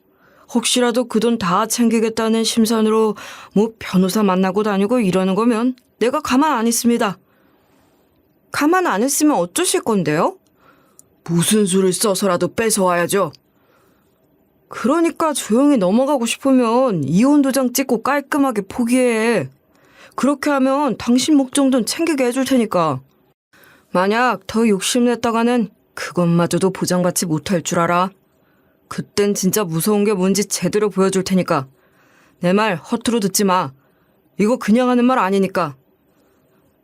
혹시라도 그 돈 다 챙기겠다는 심산으로 뭐 변호사 만나고 다니고 이러는 거면 내가 가만 안 있습니다. 가만 안 있으면 어쩌실 건데요? 무슨 수를 써서라도 뺏어와야죠. 그러니까 조용히 넘어가고 싶으면 이혼 도장 찍고 깔끔하게 포기해. 그렇게 하면 당신 목 정도는 챙기게 해줄 테니까. 만약 더 욕심냈다가는 그것마저도 보장받지 못할 줄 알아. 그땐 진짜 무서운 게 뭔지 제대로 보여줄 테니까. 내 말 허투루 듣지 마. 이거 그냥 하는 말 아니니까.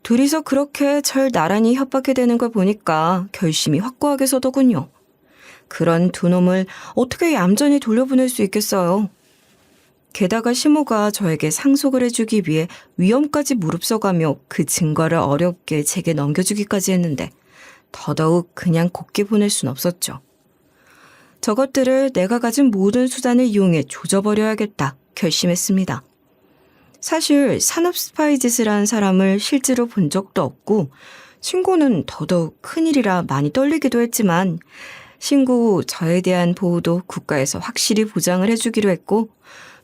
둘이서 그렇게 절 나란히 협박해대는 걸 보니까 결심이 확고하게 서더군요. 그런 두 놈을 어떻게 얌전히 돌려보낼 수 있겠어요. 게다가 시모가 저에게 상속을 해주기 위해 위험까지 무릅써가며 그 증거를 어렵게 제게 넘겨주기까지 했는데 더더욱 그냥 곱게 보낼 순 없었죠. 저것들을 내가 가진 모든 수단을 이용해 조져버려야겠다 결심했습니다. 사실 산업 스파이 짓을 한 사람을 실제로 본 적도 없고 신고는 더더욱 큰일이라 많이 떨리기도 했지만 신고 후 저에 대한 보호도 국가에서 확실히 보장을 해주기로 했고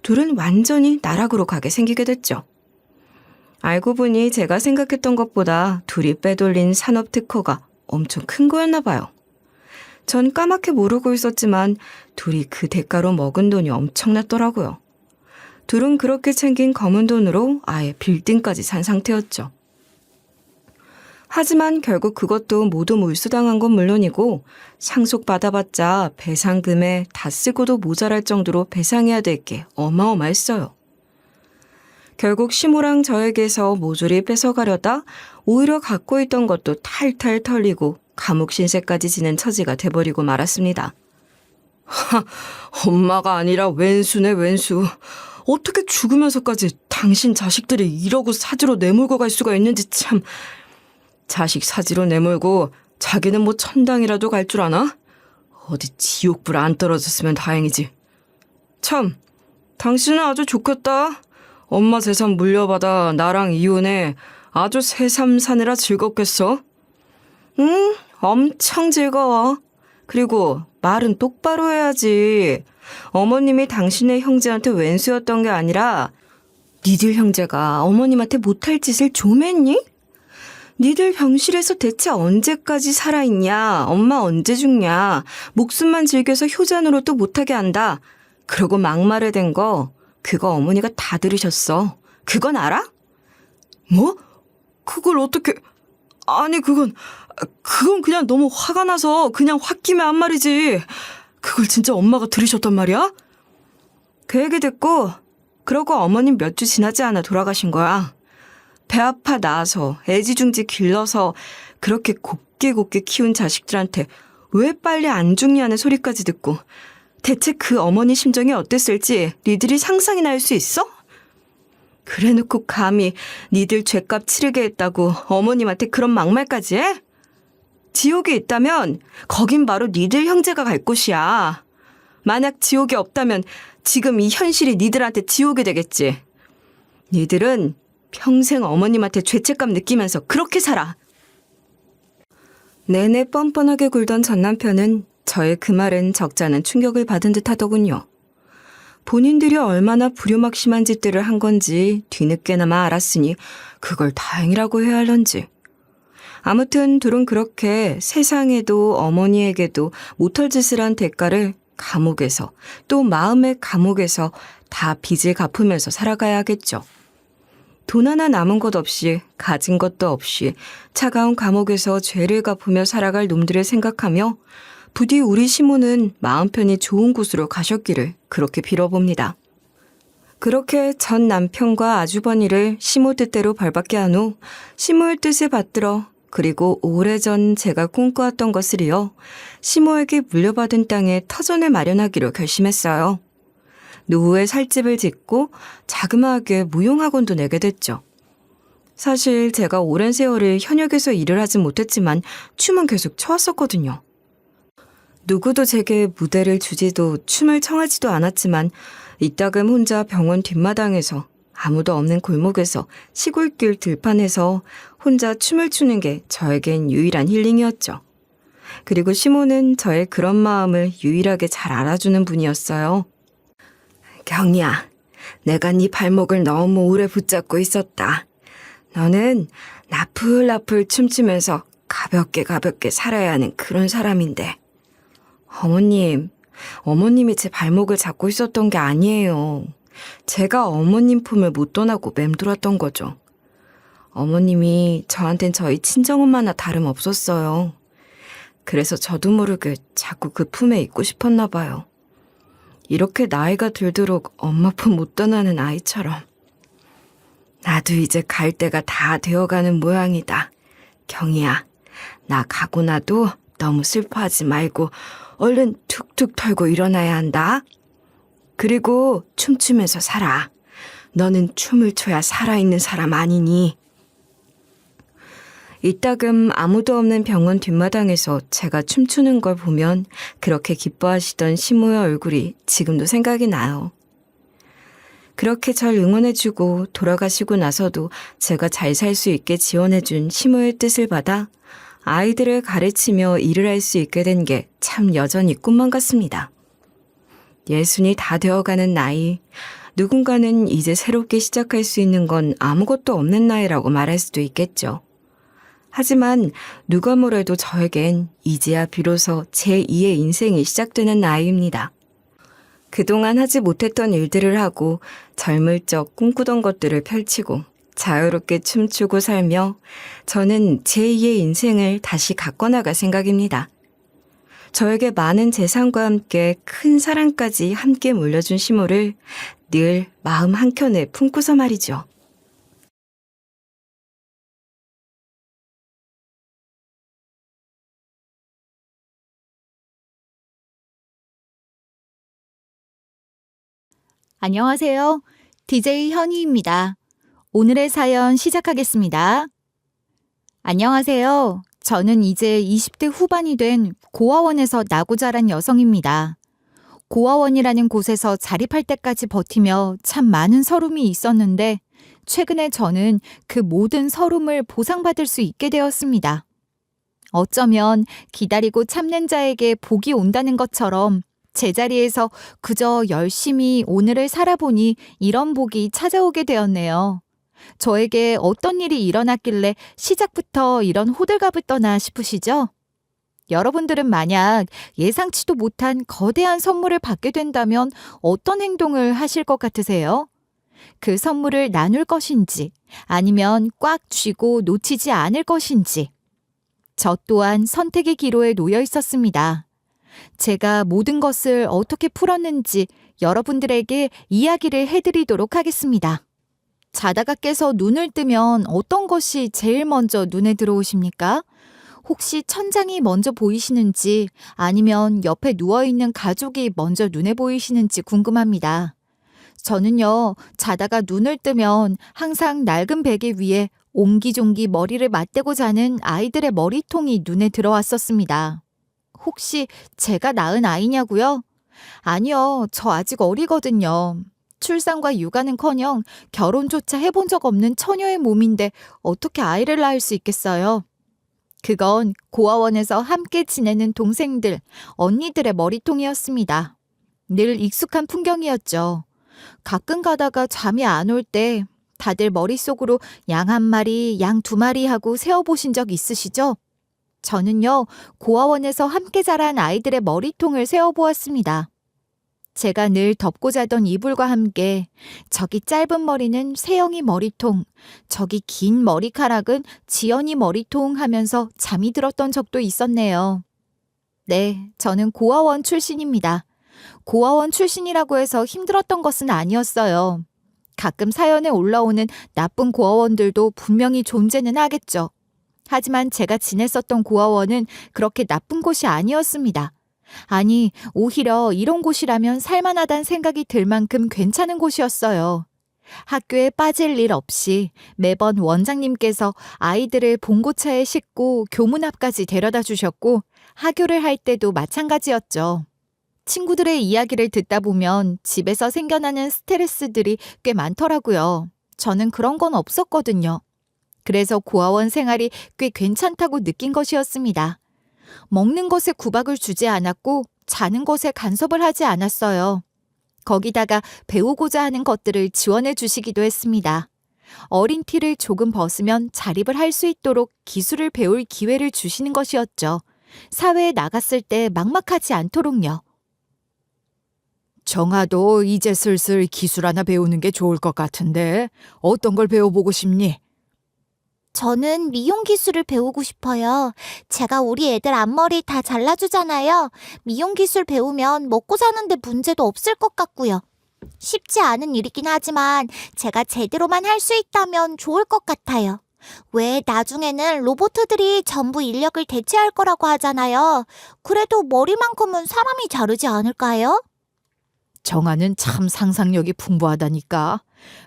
둘은 완전히 나락으로 가게 생기게 됐죠. 알고 보니 제가 생각했던 것보다 둘이 빼돌린 산업 특허가 엄청 큰 거였나 봐요. 전 까맣게 모르고 있었지만 둘이 그 대가로 먹은 돈이 엄청났더라고요. 둘은 그렇게 챙긴 검은 돈으로 아예 빌딩까지 산 상태였죠. 하지만 결국 그것도 모두 몰수당한 건 물론이고 상속받아봤자 배상금에 다 쓰고도 모자랄 정도로 배상해야 될 게 어마어마했어요. 결국 시모랑 저에게서 모조리 뺏어가려다 오히려 갖고 있던 것도 탈탈 털리고 감옥 신세까지 지는 처지가 돼버리고 말았습니다. 엄마가 아니라 왼수네 왼수. 어떻게 죽으면서까지 당신 자식들이 이러고 사지로 내몰고 갈 수가 있는지 참. 자식 사지로 내몰고 자기는 뭐 천당이라도 갈 줄 아나? 어디 지옥불 안 떨어졌으면 다행이지. 참, 당신은 아주 좋겠다. 엄마 재산 물려받아 나랑 이혼해 아주 새삼 사느라 즐겁겠어? 응, 엄청 즐거워. 그리고 말은 똑바로 해야지. 어머님이 당신의 형제한테 왼수였던 게 아니라 니들 형제가 어머님한테 못할 짓을 좀 했니? 니들 병실에서 대체 언제까지 살아있냐? 엄마 언제 죽냐? 목숨만 즐겨서 효자노로 또 못하게 한다. 그러고 막말을 거 그거 어머니가 다 들으셨어. 그건 알아? 뭐? 그걸 어떻게... 아니 그건 그냥 너무 화가 나서 그냥 홧김에 한 말이지. 그걸 진짜 엄마가 들으셨단 말이야? 그 얘기 듣고 그러고 어머님 몇 주 지나지 않아 돌아가신 거야. 배 아파 나아서 애지중지 길러서 그렇게 곱게 키운 자식들한테 왜 빨리 안 죽냐는 소리까지 듣고 대체 그 어머니 심정이 어땠을지 니들이 상상이나 할 수 있어? 그래놓고 감히 니들 죗값 치르게 했다고 어머님한테 그런 막말까지 해? 지옥이 있다면 거긴 바로 니들 형제가 갈 곳이야. 만약 지옥이 없다면 지금 이 현실이 니들한테 지옥이 되겠지. 니들은 평생 어머님한테 죄책감 느끼면서 그렇게 살아. 내내 뻔뻔하게 굴던 전 남편은 저의 그 말은 적잖은 충격을 받은 듯 하더군요. 본인들이 얼마나 불효막심한 짓들을 한 건지 뒤늦게나마 알았으니 그걸 다행이라고 해야 할런지. 아무튼 둘은 그렇게 세상에도 어머니에게도 못할 짓을 한 대가를 감옥에서 또 마음의 감옥에서 다 빚을 갚으면서 살아가야 하겠죠. 돈 하나 남은 것 없이 가진 것도 없이 차가운 감옥에서 죄를 갚으며 살아갈 놈들을 생각하며 부디 우리 시모는 마음 편히 좋은 곳으로 가셨기를 그렇게 빌어봅니다. 그렇게 전 남편과 아주버니를 시모 뜻대로 벌받게 한 후 시모의 뜻에 받들어 그리고 오래전 제가 꿈꿔왔던 것을 이어 시모에게 물려받은 땅에 터전을 마련하기로 결심했어요. 노후에 살집을 짓고 자그마하게 무용학원도 내게 됐죠. 사실 제가 오랜 세월을 현역에서 일을 하진 못했지만 춤은 계속 춰왔었거든요. 누구도 제게 무대를 주지도 춤을 청하지도 않았지만 이따금 혼자 병원 뒷마당에서 아무도 없는 골목에서 시골길 들판에서 혼자 춤을 추는 게 저에겐 유일한 힐링이었죠. 그리고 시모는 저의 그런 마음을 유일하게 잘 알아주는 분이었어요. 경이야, 내가 네 발목을 너무 오래 붙잡고 있었다. 너는 나풀나풀 춤추면서 가볍게 살아야 하는 그런 사람인데. 어머님이 제 발목을 잡고 있었던 게 아니에요. 제가 어머님 품을 못 떠나고 맴돌았던 거죠. 어머님이 저한텐 저희 친정엄마나 다름없었어요. 그래서 저도 모르게 자꾸 그 품에 있고 싶었나 봐요. 이렇게 나이가 들도록 엄마 품 못 떠나는 아이처럼. 나도 이제 갈 때가 다 되어가는 모양이다. 경이야, 나 가고 나도 너무 슬퍼하지 말고 얼른 툭툭 털고 일어나야 한다. 그리고 춤추면서 살아. 너는 춤을 춰야 살아있는 사람 아니니. 이따금 아무도 없는 병원 뒷마당에서 제가 춤추는 걸 보면 그렇게 기뻐하시던 시모의 얼굴이 지금도 생각이 나요. 그렇게 절 응원해주고 돌아가시고 나서도 제가 잘 살 수 있게 지원해준 시모의 뜻을 받아 아이들을 가르치며 일을 할 수 있게 된 게 참 여전히 꿈만 같습니다. 60이 다 되어가는 나이, 누군가는 이제 새롭게 시작할 수 있는 건 아무것도 없는 나이라고 말할 수도 있겠죠. 하지만 누가 뭐래도 저에겐 이제야 비로소 제2의 인생이 시작되는 나이입니다. 그동안 하지 못했던 일들을 하고 젊을 적 꿈꾸던 것들을 펼치고 자유롭게 춤추고 살며 저는 제2의 인생을 다시 가꿔나갈 생각입니다. 저에게 많은 재산과 함께 큰 사랑까지 함께 물려준 시모를 늘 마음 한켠에 품고서 말이죠. 안녕하세요. DJ 현희입니다. 오늘의 사연 시작하겠습니다. 안녕하세요. 저는 이제 20대 후반이 된 고아원에서 나고 자란 여성입니다. 고아원이라는 곳에서 자립할 때까지 버티며 참 많은 서름이 있었는데 최근에 저는 그 모든 서름을 보상받을 수 있게 되었습니다. 어쩌면 기다리고 참는 자에게 복이 온다는 것처럼 제자리에서 그저 열심히 오늘을 살아보니 이런 복이 찾아오게 되었네요. 저에게 어떤 일이 일어났길래 시작부터 이런 호들갑을 떠나 싶으시죠? 여러분들은 만약 예상치도 못한 거대한 선물을 받게 된다면 어떤 행동을 하실 것 같으세요? 그 선물을 나눌 것인지 아니면 꽉 쥐고 놓치지 않을 것인지. 저 또한 선택의 기로에 놓여 있었습니다. 제가 모든 것을 어떻게 풀었는지 여러분들에게 이야기를 해드리도록 하겠습니다. 자다가 깨서 눈을 뜨면 어떤 것이 제일 먼저 눈에 들어오십니까? 혹시 천장이 먼저 보이시는지 아니면 옆에 누워있는 가족이 먼저 눈에 보이시는지 궁금합니다. 저는요, 자다가 눈을 뜨면 항상 낡은 베개 위에 옹기종기 머리를 맞대고 자는 아이들의 머리통이 눈에 들어왔었습니다. 혹시 제가 낳은 아이냐고요? 아니요, 저 아직 어리거든요. 출산과 육아는커녕 결혼조차 해본 적 없는 처녀의 몸인데 어떻게 아이를 낳을 수 있겠어요? 그건 고아원에서 함께 지내는 동생들, 언니들의 머리통이었습니다. 늘 익숙한 풍경이었죠. 가끔 가다가 잠이 안 올 때 다들 머릿속으로 양 한 마리, 양 두 마리 하고 세어보신 적 있으시죠? 저는요, 고아원에서 함께 자란 아이들의 머리통을 세어보았습니다. 제가 늘 덮고 자던 이불과 함께 저기 짧은 머리는 세영이 머리통, 저기 긴 머리카락은 지연이 머리통 하면서 잠이 들었던 적도 있었네요. 네, 저는 고아원 출신입니다. 고아원 출신이라고 해서 힘들었던 것은 아니었어요. 가끔 사연에 올라오는 나쁜 고아원들도 분명히 존재는 하겠죠. 하지만 제가 지냈었던 고아원은 그렇게 나쁜 곳이 아니었습니다. 아니, 오히려 이런 곳이라면 살만하단 생각이 들 만큼 괜찮은 곳이었어요. 학교에 빠질 일 없이 매번 원장님께서 아이들을 봉고차에 싣고 교문 앞까지 데려다 주셨고 하교를 할 때도 마찬가지였죠. 친구들의 이야기를 듣다 보면 집에서 생겨나는 스트레스들이 꽤 많더라고요. 저는 그런 건 없었거든요. 그래서 고아원 생활이 꽤 괜찮다고 느낀 것이었습니다. 먹는 것에 구박을 주지 않았고 자는 것에 간섭을 하지 않았어요. 거기다가 배우고자 하는 것들을 지원해 주시기도 했습니다. 어린 티를 조금 벗으면 자립을 할 수 있도록 기술을 배울 기회를 주시는 것이었죠. 사회에 나갔을 때 막막하지 않도록요. 정아도 이제 슬슬 기술 하나 배우는 게 좋을 것 같은데 어떤 걸 배워보고 싶니? 저는 미용 기술을 배우고 싶어요. 제가 우리 애들 앞머리 다 잘라주잖아요. 미용 기술 배우면 먹고 사는데 문제도 없을 것 같고요. 쉽지 않은 일이긴 하지만 제가 제대로만 할 수 있다면 좋을 것 같아요. 왜 나중에는 로봇들이 전부 인력을 대체할 거라고 하잖아요. 그래도 머리만큼은 사람이 자르지 않을까요? 정아는 참 상상력이 풍부하다니까.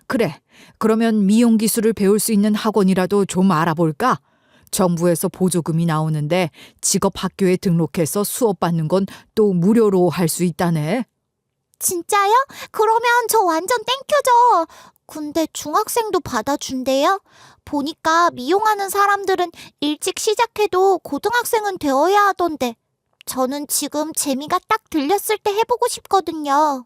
그래, 그러면 미용 기술을 배울 수 있는 학원이라도 좀 알아볼까? 정부에서 보조금이 나오는데 직업 학교에 등록해서 수업 받는 건 또 무료로 할 수 있다네. 진짜요? 그러면 저 완전 땡큐죠. 근데 중학생도 받아준대요? 보니까 미용하는 사람들은 일찍 시작해도 고등학생은 되어야 하던데. 저는 지금 재미가 딱 들렸을 때 해보고 싶거든요.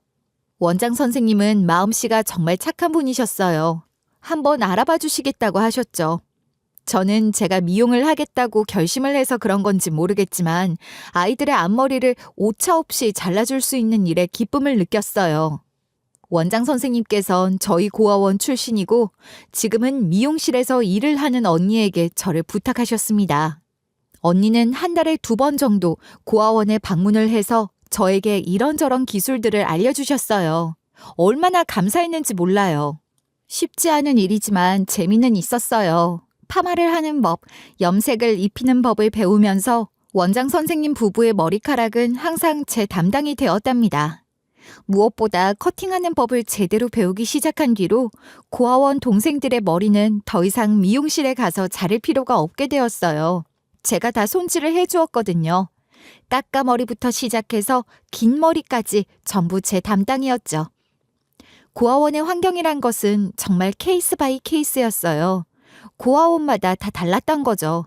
원장 선생님은 마음씨가 정말 착한 분이셨어요. 한번 알아봐 주시겠다고 하셨죠. 저는 제가 미용을 하겠다고 결심을 해서 그런 건지 모르겠지만 아이들의 앞머리를 오차 없이 잘라줄 수 있는 일에 기쁨을 느꼈어요. 원장 선생님께선 저희 고아원 출신이고 지금은 미용실에서 일을 하는 언니에게 저를 부탁하셨습니다. 언니는 한 달에 2번 정도 고아원에 방문을 해서 저에게 이런저런 기술들을 알려주셨어요. 얼마나 감사했는지 몰라요. 쉽지 않은 일이지만 재미는 있었어요. 파마를 하는 법, 염색을 입히는 법을 배우면서 원장 선생님 부부의 머리카락은 항상 제 담당이 되었답니다. 무엇보다 커팅하는 법을 제대로 배우기 시작한 뒤로 고아원 동생들의 머리는 더 이상 미용실에 가서 자를 필요가 없게 되었어요. 제가 다 손질을 해주었거든요. 깎아머리부터 시작해서 긴 머리까지 전부 제 담당이었죠. 고아원의 환경이란 것은 정말 케이스 바이 케이스였어요. 고아원마다 다 달랐던 거죠.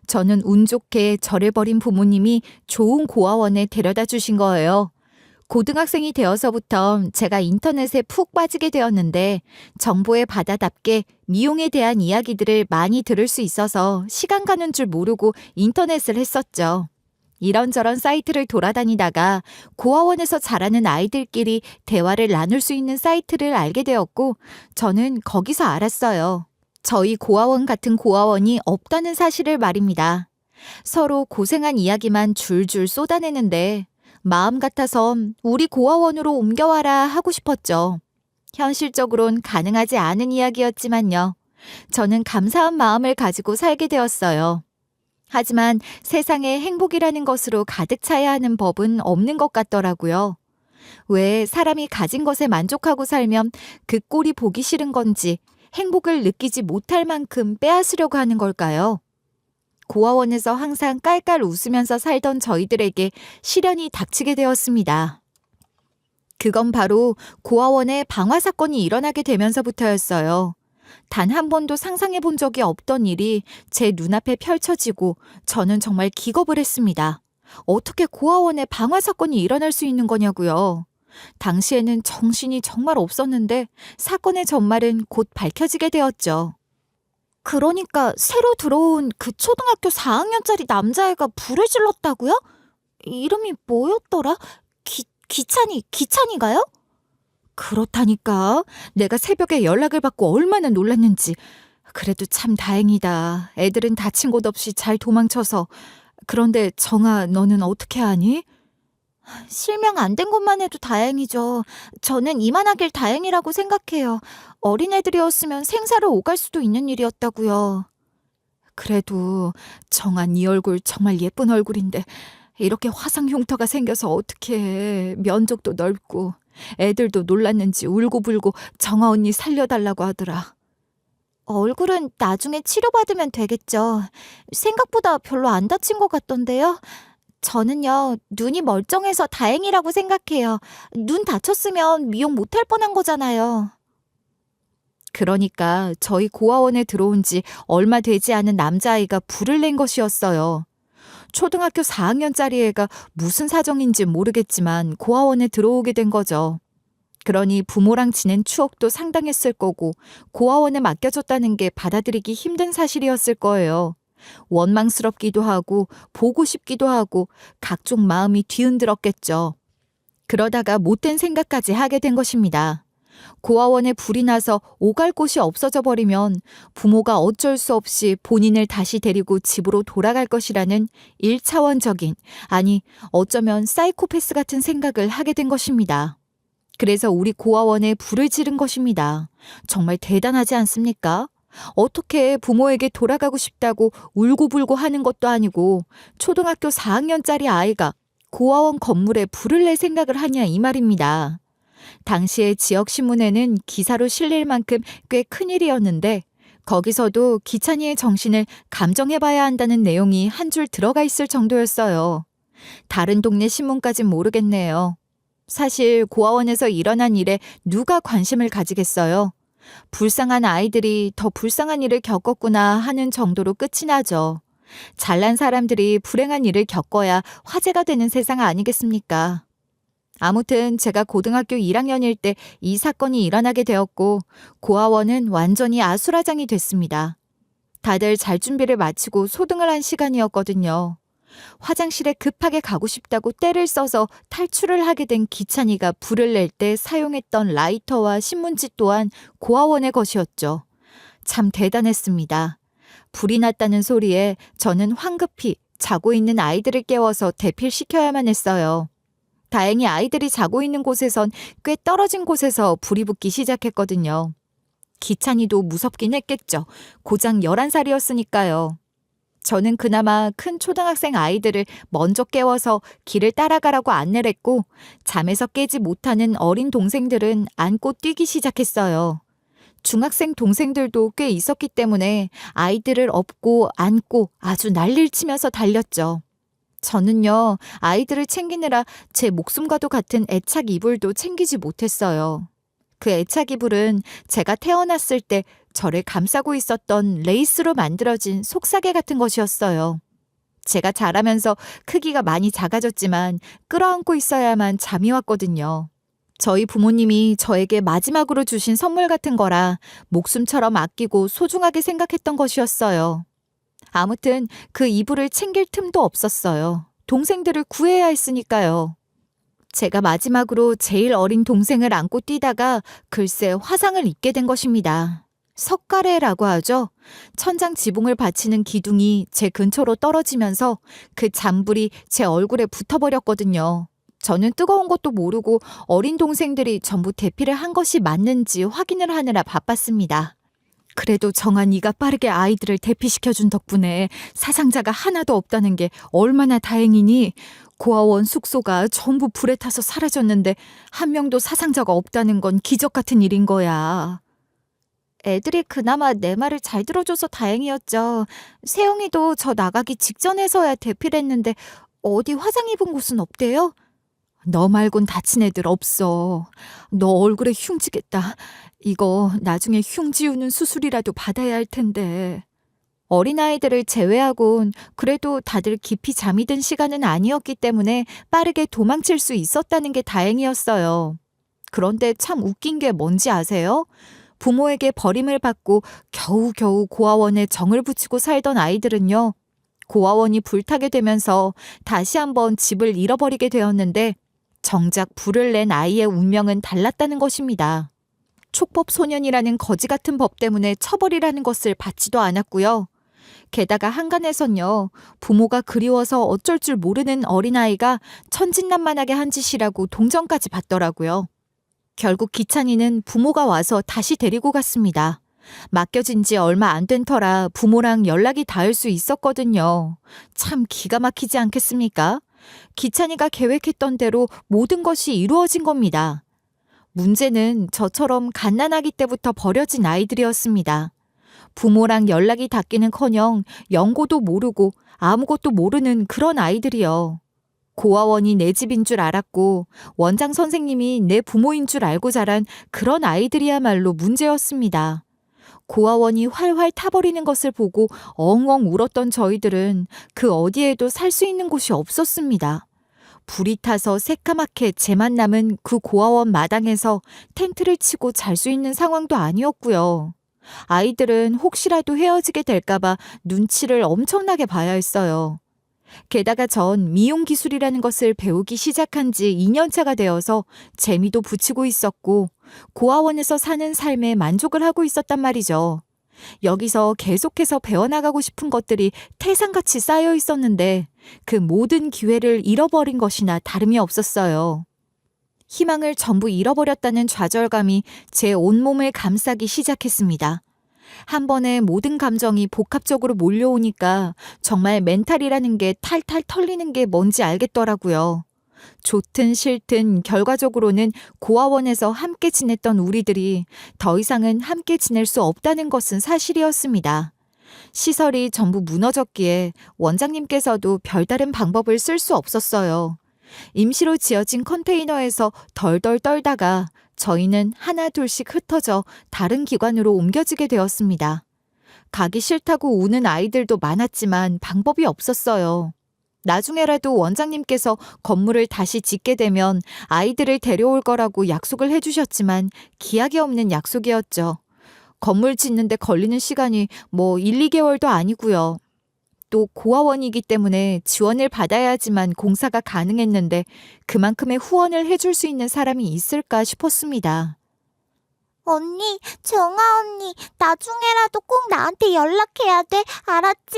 저는 운 좋게 저를 버린 부모님이 좋은 고아원에 데려다 주신 거예요. 고등학생이 되어서부터 제가 인터넷에 푹 빠지게 되었는데 정보의 바다답게 미용에 대한 이야기들을 많이 들을 수 있어서 시간 가는 줄 모르고 인터넷을 했었죠. 이런저런 사이트를 돌아다니다가 고아원에서 자라는 아이들끼리 대화를 나눌 수 있는 사이트를 알게 되었고 저는 거기서 알았어요. 저희 고아원 같은 고아원이 없다는 사실을 말입니다. 서로 고생한 이야기만 줄줄 쏟아내는데 마음 같아서 우리 고아원으로 옮겨와라 하고 싶었죠. 현실적으론 가능하지 않은 이야기였지만요. 저는 감사한 마음을 가지고 살게 되었어요. 하지만 세상에 행복이라는 것으로 가득 차야 하는 법은 없는 것 같더라고요. 왜 사람이 가진 것에 만족하고 살면 그 꼴이 보기 싫은 건지 행복을 느끼지 못할 만큼 빼앗으려고 하는 걸까요? 고아원에서 항상 깔깔 웃으면서 살던 저희들에게 시련이 닥치게 되었습니다. 그건 바로 고아원에 방화 사건이 일어나게 되면서부터였어요. 단 한 번도 상상해 본 적이 없던 일이 제 눈앞에 펼쳐지고 저는 정말 기겁을 했습니다. 어떻게 고아원에 방화 사건이 일어날 수 있는 거냐고요. 당시에는 정신이 정말 없었는데 사건의 전말은 곧 밝혀지게 되었죠. 그러니까 새로 들어온 그 초등학교 4학년짜리 남자애가 불을 질렀다고요? 이름이 뭐였더라? 기찬이가요? 그렇다니까. 내가 새벽에 연락을 받고 얼마나 놀랐는지. 그래도 참 다행이다. 애들은 다친 곳 없이 잘 도망쳐서. 그런데 정아, 너는 어떻게 아니? 실명 안 된 것만 해도 다행이죠. 저는 이만하길 다행이라고 생각해요. 어린애들이었으면 생사를 오갈 수도 있는 일이었다고요. 그래도 정아, 네 얼굴 정말 예쁜 얼굴인데 이렇게 화상 흉터가 생겨서 어떡해. 면적도 넓고 애들도 놀랐는지 울고불고 정아 언니 살려달라고 하더라. 얼굴은 나중에 치료받으면 되겠죠. 생각보다 별로 안 다친 것 같던데요. 저는요, 눈이 멀쩡해서 다행이라고 생각해요. 눈 다쳤으면 미용 못할 뻔한 거잖아요. 그러니까 저희 고아원에 들어온 지 얼마 되지 않은 남자아이가 불을 낸 것이었어요. 초등학교 4학년짜리 애가 무슨 사정인지 모르겠지만 고아원에 들어오게 된 거죠. 그러니 부모랑 지낸 추억도 상당했을 거고 고아원에 맡겨줬다는 게 받아들이기 힘든 사실이었을 거예요. 원망스럽기도 하고 보고 싶기도 하고 각종 마음이 뒤흔들었겠죠. 그러다가 못된 생각까지 하게 된 것입니다. 고아원에 불이 나서 오갈 곳이 없어져 버리면 부모가 어쩔 수 없이 본인을 다시 데리고 집으로 돌아갈 것이라는 1차원적인, 아니 어쩌면 사이코패스 같은 생각을 하게 된 것입니다. 그래서 우리 고아원에 불을 지른 것입니다. 정말 대단하지 않습니까? 어떻게 부모에게 돌아가고 싶다고 울고불고 하는 것도 아니고 초등학교 4학년짜리 아이가 고아원 건물에 불을 낼 생각을 하냐 이 말입니다. 당시에 지역신문에는 기사로 실릴 만큼 꽤 큰일이었는데 거기서도 기찬이의 정신을 감정해봐야 한다는 내용이 한 줄 들어가 있을 정도였어요. 다른 동네 신문까진 모르겠네요. 사실 고아원에서 일어난 일에 누가 관심을 가지겠어요. 불쌍한 아이들이 더 불쌍한 일을 겪었구나 하는 정도로 끝이 나죠. 잘난 사람들이 불행한 일을 겪어야 화제가 되는 세상 아니겠습니까? 아무튼 제가 고등학교 1학년일 때 이 사건이 일어나게 되었고 고아원은 완전히 아수라장이 됐습니다. 다들 잘 준비를 마치고 소등을 한 시간이었거든요. 화장실에 급하게 가고 싶다고 떼를 써서 탈출을 하게 된 기찬이가 불을 낼 때 사용했던 라이터와 신문지 또한 고아원의 것이었죠. 참 대단했습니다. 불이 났다는 소리에 저는 황급히 자고 있는 아이들을 깨워서 대피시켜야만 했어요. 다행히 아이들이 자고 있는 곳에선 꽤 떨어진 곳에서 불이 붙기 시작했거든요. 기찬이도 무섭긴 했겠죠. 고작 11살이었으니까요. 저는 그나마 큰 초등학생 아이들을 먼저 깨워서 길을 따라가라고 안내를 했고 잠에서 깨지 못하는 어린 동생들은 안고 뛰기 시작했어요. 중학생 동생들도 꽤 있었기 때문에 아이들을 업고 안고 아주 난리를 치면서 달렸죠. 저는요, 아이들을 챙기느라 제 목숨과도 같은 애착 이불도 챙기지 못했어요. 그 애착 이불은 제가 태어났을 때 저를 감싸고 있었던 레이스로 만들어진 속삭이 같은 것이었어요. 제가 자라면서 크기가 많이 작아졌지만 끌어안고 있어야만 잠이 왔거든요. 저희 부모님이 저에게 마지막으로 주신 선물 같은 거라 목숨처럼 아끼고 소중하게 생각했던 것이었어요. 아무튼 그 이불을 챙길 틈도 없었어요. 동생들을 구해야 했으니까요. 제가 마지막으로 제일 어린 동생을 안고 뛰다가 글쎄 화상을 입게 된 것입니다. 석가래라고 하죠. 천장 지붕을 받치는 기둥이 제 근처로 떨어지면서 그 잔불이 제 얼굴에 붙어버렸거든요. 저는 뜨거운 것도 모르고 어린 동생들이 전부 대피를 한 것이 맞는지 확인을 하느라 바빴습니다. 그래도 정한이가 빠르게 아이들을 대피시켜준 덕분에 사상자가 하나도 없다는 게 얼마나 다행이니. 고아원 숙소가 전부 불에 타서 사라졌는데 한 명도 사상자가 없다는 건 기적 같은 일인 거야. 애들이 그나마 내 말을 잘 들어줘서 다행이었죠. 세영이도 저 나가기 직전에서야 대피를 했는데 어디 화상 입은 곳은 없대요? 너 말곤 다친 애들 없어. 너 얼굴에 흉지겠다. 이거 나중에 흉 지우는 수술이라도 받아야 할 텐데. 어린아이들을 제외하곤 그래도 다들 깊이 잠이 든 시간은 아니었기 때문에 빠르게 도망칠 수 있었다는 게 다행이었어요. 그런데 참 웃긴 게 뭔지 아세요? 부모에게 버림을 받고 겨우겨우 고아원에 정을 붙이고 살던 아이들은요. 고아원이 불타게 되면서 다시 한번 집을 잃어버리게 되었는데 정작 불을 낸 아이의 운명은 달랐다는 것입니다. 촉법소년이라는 거지 같은 법 때문에 처벌이라는 것을 받지도 않았고요. 게다가 한간에선요, 부모가 그리워서 어쩔 줄 모르는 어린아이가 천진난만하게 한 짓이라고 동정까지 받더라고요. 결국 기찬이는 부모가 와서 다시 데리고 갔습니다. 맡겨진 지 얼마 안 된 터라 부모랑 연락이 닿을 수 있었거든요. 참 기가 막히지 않겠습니까? 기찬이가 계획했던 대로 모든 것이 이루어진 겁니다. 문제는 저처럼 갓난아기 때부터 버려진 아이들이었습니다. 부모랑 연락이 닿기는커녕 연고도 모르고 아무것도 모르는 그런 아이들이요. 고아원이 내 집인 줄 알았고 원장 선생님이 내 부모인 줄 알고 자란 그런 아이들이야말로 문제였습니다. 고아원이 활활 타버리는 것을 보고 엉엉 울었던 저희들은 그 어디에도 살 수 있는 곳이 없었습니다. 불이 타서 새까맣게 재만 남은 그 고아원 마당에서 텐트를 치고 잘 수 있는 상황도 아니었고요. 아이들은 혹시라도 헤어지게 될까봐 눈치를 엄청나게 봐야 했어요. 게다가 전 미용 기술이라는 것을 배우기 시작한 지 2년 차가 되어서 재미도 붙이고 있었고 고아원에서 사는 삶에 만족을 하고 있었단 말이죠. 여기서 계속해서 배워나가고 싶은 것들이 태산같이 쌓여 있었는데 그 모든 기회를 잃어버린 것이나 다름이 없었어요. 희망을 전부 잃어버렸다는 좌절감이 제 온몸을 감싸기 시작했습니다. 한 번에 모든 감정이 복합적으로 몰려오니까 정말 멘탈이라는 게 탈탈 털리는 게 뭔지 알겠더라고요. 좋든 싫든 결과적으로는 고아원에서 함께 지냈던 우리들이 더 이상은 함께 지낼 수 없다는 것은 사실이었습니다. 시설이 전부 무너졌기에 원장님께서도 별다른 방법을 쓸 수 없었어요. 임시로 지어진 컨테이너에서 덜덜 떨다가 저희는 하나 둘씩 흩어져 다른 기관으로 옮겨지게 되었습니다. 가기 싫다고 우는 아이들도 많았지만 방법이 없었어요. 나중에라도 원장님께서 건물을 다시 짓게 되면 아이들을 데려올 거라고 약속을 해주셨지만 기약이 없는 약속이었죠. 건물 짓는데 걸리는 시간이 1, 2개월도 아니고요. 또 고아원이기 때문에 지원을 받아야지만 공사가 가능했는데 그만큼의 후원을 해줄 수 있는 사람이 있을까 싶었습니다. 언니, 정아 언니, 나중에라도 꼭 나한테 연락해야 돼. 알았지?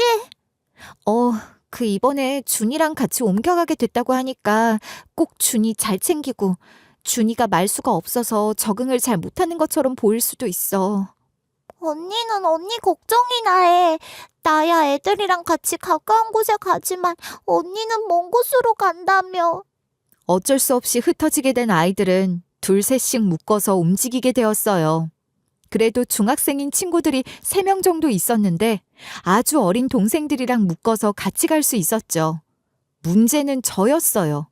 이번에 준이랑 같이 옮겨가게 됐다고 하니까 꼭 준이 잘 챙기고 준이가 말수가 없어서 적응을 잘 못하는 것처럼 보일 수도 있어. 언니는 언니 걱정이나 해. 나야 애들이랑 같이 가까운 곳에 가지만 언니는 먼 곳으로 간다며. 어쩔 수 없이 흩어지게 된 아이들은 둘, 셋씩 묶어서 움직이게 되었어요. 그래도 중학생인 친구들이 3명 정도 있었는데 아주 어린 동생들이랑 묶어서 같이 갈 수 있었죠. 문제는 저였어요.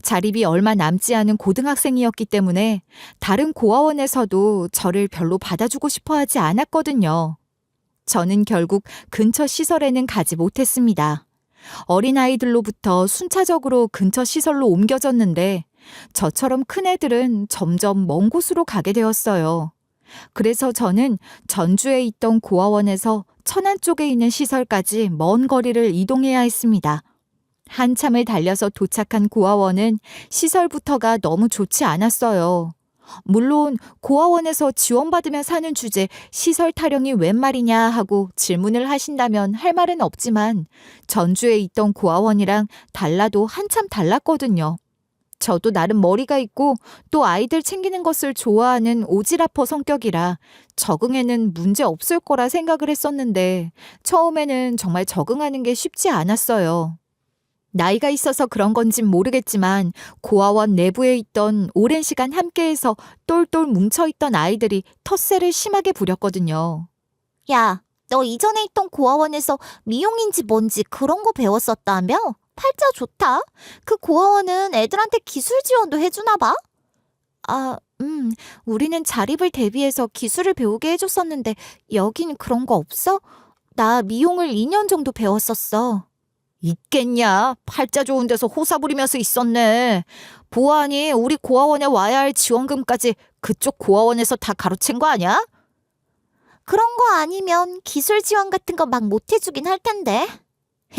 자립이 얼마 남지 않은 고등학생이었기 때문에 다른 고아원에서도 저를 별로 받아주고 싶어 하지 않았거든요. 저는 결국 근처 시설에는 가지 못했습니다. 어린아이들로부터 순차적으로 근처 시설로 옮겨졌는데 저처럼 큰 애들은 점점 먼 곳으로 가게 되었어요. 그래서 저는 전주에 있던 고아원에서 천안 쪽에 있는 시설까지 먼 거리를 이동해야 했습니다. 한참을 달려서 도착한 고아원은 시설부터가 너무 좋지 않았어요. 물론 고아원에서 지원받으며 사는 주제 시설 타령이 웬 말이냐 하고 질문을 하신다면 할 말은 없지만 전주에 있던 고아원이랑 달라도 한참 달랐거든요. 저도 나름 머리가 있고 또 아이들 챙기는 것을 좋아하는 오지라퍼 성격이라 적응에는 문제 없을 거라 생각을 했었는데 처음에는 정말 적응하는 게 쉽지 않았어요. 나이가 있어서 그런 건진 모르겠지만 고아원 내부에 있던 오랜 시간 함께해서 똘똘 뭉쳐있던 아이들이 텃세를 심하게 부렸거든요. 야, 너 이전에 있던 고아원에서 미용인지 뭔지 그런 거 배웠었다며? 팔자 좋다. 그 고아원은 애들한테 기술 지원도 해주나 봐? 우리는 자립을 대비해서 기술을 배우게 해줬었는데 여긴 그런 거 없어? 나 미용을 2년 정도 배웠었어. 있겠냐? 팔자 좋은 데서 호사 부리면서 있었네. 보아하니 우리 고아원에 와야 할 지원금까지 그쪽 고아원에서 다 가로챈 거 아니야? 그런 거 아니면 기술 지원 같은 거 막 못 해주긴 할 텐데.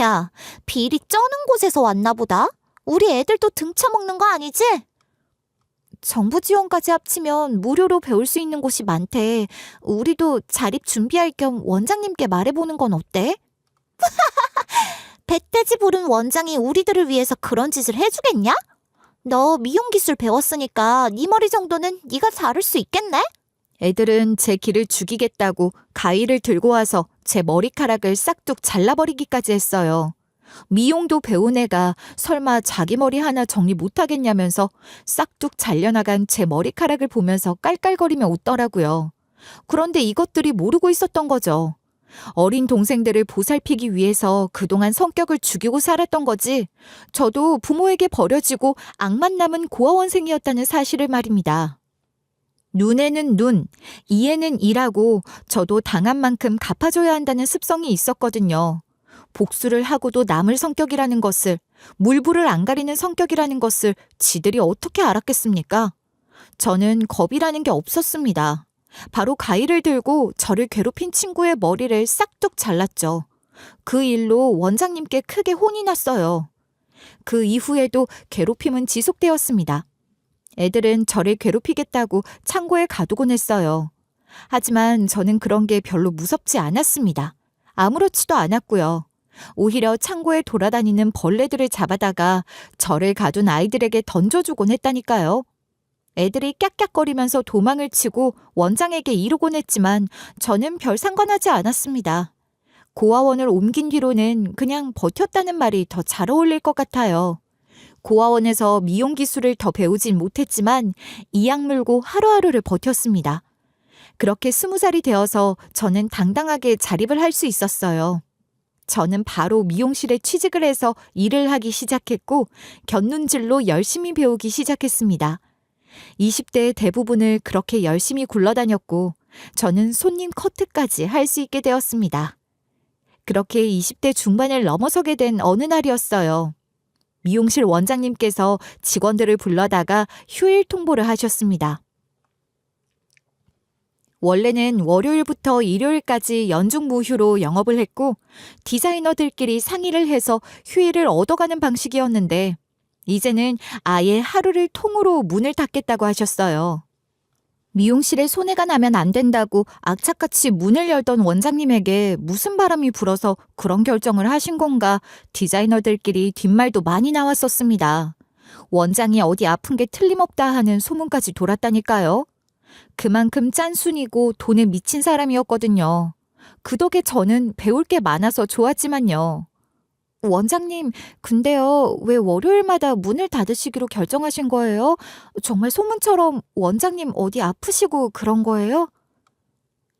야, 비리 쩌는 곳에서 왔나 보다. 우리 애들도 등쳐먹는 거 아니지? 정부 지원까지 합치면 무료로 배울 수 있는 곳이 많대. 우리도 자립 준비할 겸 원장님께 말해보는 건 어때? 배떼지 부른 원장이 우리들을 위해서 그런 짓을 해주겠냐? 너 미용 기술 배웠으니까 네 머리 정도는 네가 자를 수 있겠네? 애들은 제 길을 죽이겠다고 가위를 들고 와서 제 머리카락을 싹둑 잘라버리기까지 했어요. 미용도 배운 애가 설마 자기 머리 하나 정리 못하겠냐면서 싹둑 잘려나간 제 머리카락을 보면서 깔깔거리며 웃더라고요. 그런데 이것들이 모르고 있었던 거죠. 어린 동생들을 보살피기 위해서 그동안 성격을 죽이고 살았던 거지 저도 부모에게 버려지고 악만 남은 고아원생이었다는 사실을 말입니다. 눈에는 눈, 이에는 이라고 저도 당한 만큼 갚아줘야 한다는 습성이 있었거든요. 복수를 하고도 남을 성격이라는 것을, 물불을 안 가리는 성격이라는 것을 지들이 어떻게 알았겠습니까? 저는 겁이라는 게 없었습니다. 바로 가위를 들고 저를 괴롭힌 친구의 머리를 싹둑 잘랐죠. 그 일로 원장님께 크게 혼이 났어요. 그 이후에도 괴롭힘은 지속되었습니다. 애들은 저를 괴롭히겠다고 창고에 가두곤 했어요. 하지만 저는 그런 게 별로 무섭지 않았습니다. 아무렇지도 않았고요. 오히려 창고에 돌아다니는 벌레들을 잡아다가 저를 가둔 아이들에게 던져주곤 했다니까요. 애들이 깍깍거리면서 도망을 치고 원장에게 이르곤 했지만 저는 별 상관하지 않았습니다. 고아원을 옮긴 뒤로는 그냥 버텼다는 말이 더 잘 어울릴 것 같아요. 고아원에서 미용 기술을 더 배우진 못했지만 이악 물고 하루하루를 버텼습니다. 그렇게 20살이 되어서 저는 당당하게 자립을 할 수 있었어요. 저는 바로 미용실에 취직을 해서 일을 하기 시작했고 곁눈질로 열심히 배우기 시작했습니다. 20대의 대부분을 그렇게 열심히 굴러다녔고 저는 손님 커트까지 할 수 있게 되었습니다. 그렇게 20대 중반을 넘어서게 된 어느 날이었어요. 미용실 원장님께서 직원들을 불러다가 휴일 통보를 하셨습니다. 원래는 월요일부터 일요일까지 연중무휴로 영업을 했고 디자이너들끼리 상의를 해서 휴일을 얻어가는 방식이었는데 이제는 아예 하루를 통으로 문을 닫겠다고 하셨어요. 미용실에 손해가 나면 안 된다고 악착같이 문을 열던 원장님에게 무슨 바람이 불어서 그런 결정을 하신 건가 디자이너들끼리 뒷말도 많이 나왔었습니다. 원장이 어디 아픈 게 틀림없다 하는 소문까지 돌았다니까요. 그만큼 짠순이고 돈에 미친 사람이었거든요. 그 덕에 저는 배울 게 많아서 좋았지만요. 원장님, 근데요, 왜 월요일마다 문을 닫으시기로 결정하신 거예요? 정말 소문처럼 원장님 어디 아프시고 그런 거예요?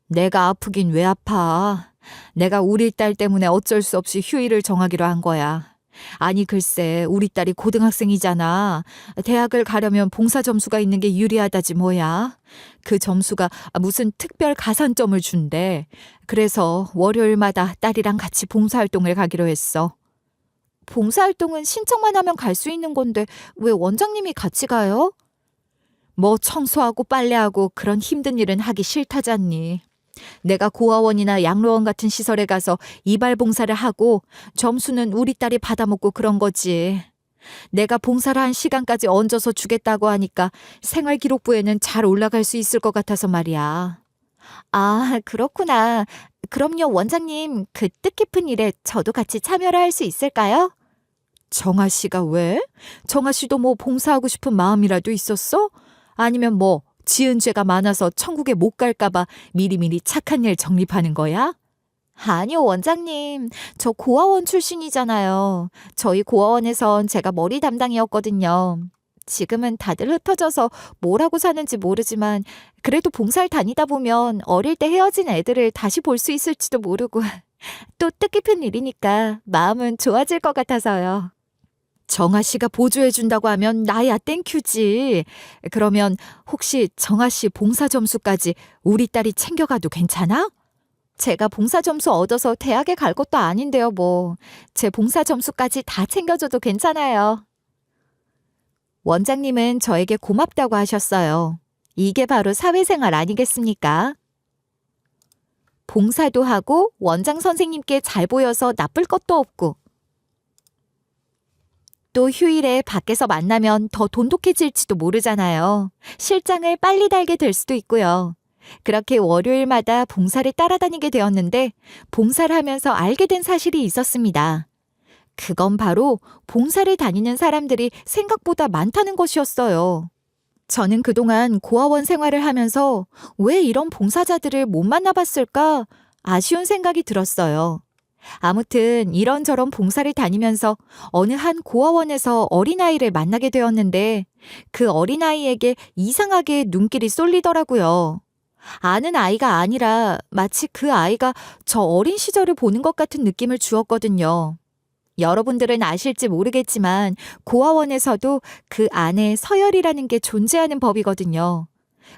내가 아프긴 왜 아파. 내가 우리 딸 때문에 어쩔 수 없이 휴일을 정하기로 한 거야. 아니 글쎄, 우리 딸이 고등학생이잖아. 대학을 가려면 봉사 점수가 있는 게 유리하다지 뭐야. 그 점수가 무슨 특별 가산점을 준대. 그래서 월요일마다 딸이랑 같이 봉사활동을 가기로 했어. 봉사활동은 신청만 하면 갈 수 있는 건데 왜 원장님이 같이 가요? 뭐 청소하고 빨래하고 그런 힘든 일은 하기 싫다잖니. 내가 고아원이나 양로원 같은 시설에 가서 이발 봉사를 하고 점수는 우리 딸이 받아먹고 그런 거지. 내가 봉사를 한 시간까지 얹어서 주겠다고 하니까 생활기록부에는 잘 올라갈 수 있을 것 같아서 말이야. 아, 그렇구나. 그럼요, 원장님. 그 뜻깊은 일에 저도 같이 참여를 할 수 있을까요? 정아 씨가 왜? 정아 씨도 뭐 봉사하고 싶은 마음이라도 있었어? 아니면 뭐 지은 죄가 많아서 천국에 못 갈까봐 미리미리 착한 일 정립하는 거야? 아니요, 원장님. 저 고아원 출신이잖아요. 저희 고아원에선 제가 머리 담당이었거든요. 지금은 다들 흩어져서 뭘 하고 사는지 모르지만 그래도 봉사를 다니다 보면 어릴 때 헤어진 애들을 다시 볼 수 있을지도 모르고 또 뜻깊은 일이니까 마음은 좋아질 것 같아서요. 정아 씨가 보조해준다고 하면 나야 땡큐지. 그러면 혹시 정아 씨 봉사 점수까지 우리 딸이 챙겨가도 괜찮아? 제가 봉사 점수 얻어서 대학에 갈 것도 아닌데요, 뭐. 제 봉사 점수까지 다 챙겨줘도 괜찮아요. 원장님은 저에게 고맙다고 하셨어요. 이게 바로 사회생활 아니겠습니까? 봉사도 하고 원장 선생님께 잘 보여서 나쁠 것도 없고 또 휴일에 밖에서 만나면 더 돈독해질지도 모르잖아요. 실장을 빨리 달게 될 수도 있고요. 그렇게 월요일마다 봉사를 따라다니게 되었는데 봉사를 하면서 알게 된 사실이 있었습니다. 그건 바로 봉사를 다니는 사람들이 생각보다 많다는 것이었어요. 저는 그동안 고아원 생활을 하면서 왜 이런 봉사자들을 못 만나봤을까 아쉬운 생각이 들었어요. 아무튼 이런저런 봉사를 다니면서 어느 한 고아원에서 어린아이를 만나게 되었는데 그 어린아이에게 이상하게 눈길이 쏠리더라고요. 아는 아이가 아니라 마치 그 아이가 저 어린 시절을 보는 것 같은 느낌을 주었거든요. 여러분들은 아실지 모르겠지만 고아원에서도 그 안에 서열이라는 게 존재하는 법이거든요.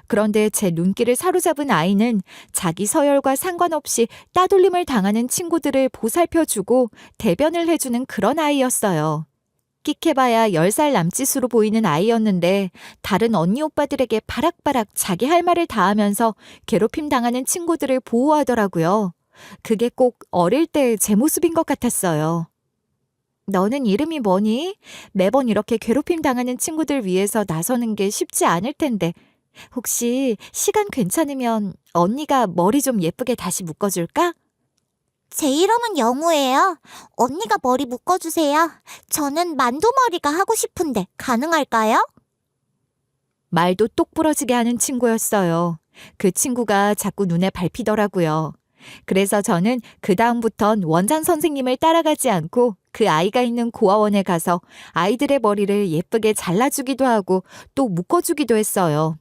그런데 제 눈길을 사로잡은 아이는 자기 서열과 상관없이 따돌림을 당하는 친구들을 보살펴주고 대변을 해주는 그런 아이였어요. 끽해봐야 10살 남짓으로 보이는 아이였는데 다른 언니 오빠들에게 바락바락 자기 할 말을 다하면서 괴롭힘 당하는 친구들을 보호하더라고요. 그게 꼭 어릴 때 제 모습인 것 같았어요. 너는 이름이 뭐니? 매번 이렇게 괴롭힘 당하는 친구들 위해서 나서는 게 쉽지 않을 텐데 혹시 시간 괜찮으면 언니가 머리 좀 예쁘게 다시 묶어줄까? 제 이름은 영우예요. 언니가 머리 묶어주세요. 저는 만두머리가 하고 싶은데 가능할까요? 말도 똑부러지게 하는 친구였어요. 그 친구가 자꾸 눈에 밟히더라고요. 그래서 저는 그다음부턴 원장 선생님을 따라가지 않고 그 아이가 있는 고아원에 가서 아이들의 머리를 예쁘게 잘라주기도 하고 또 묶어주기도 했어요.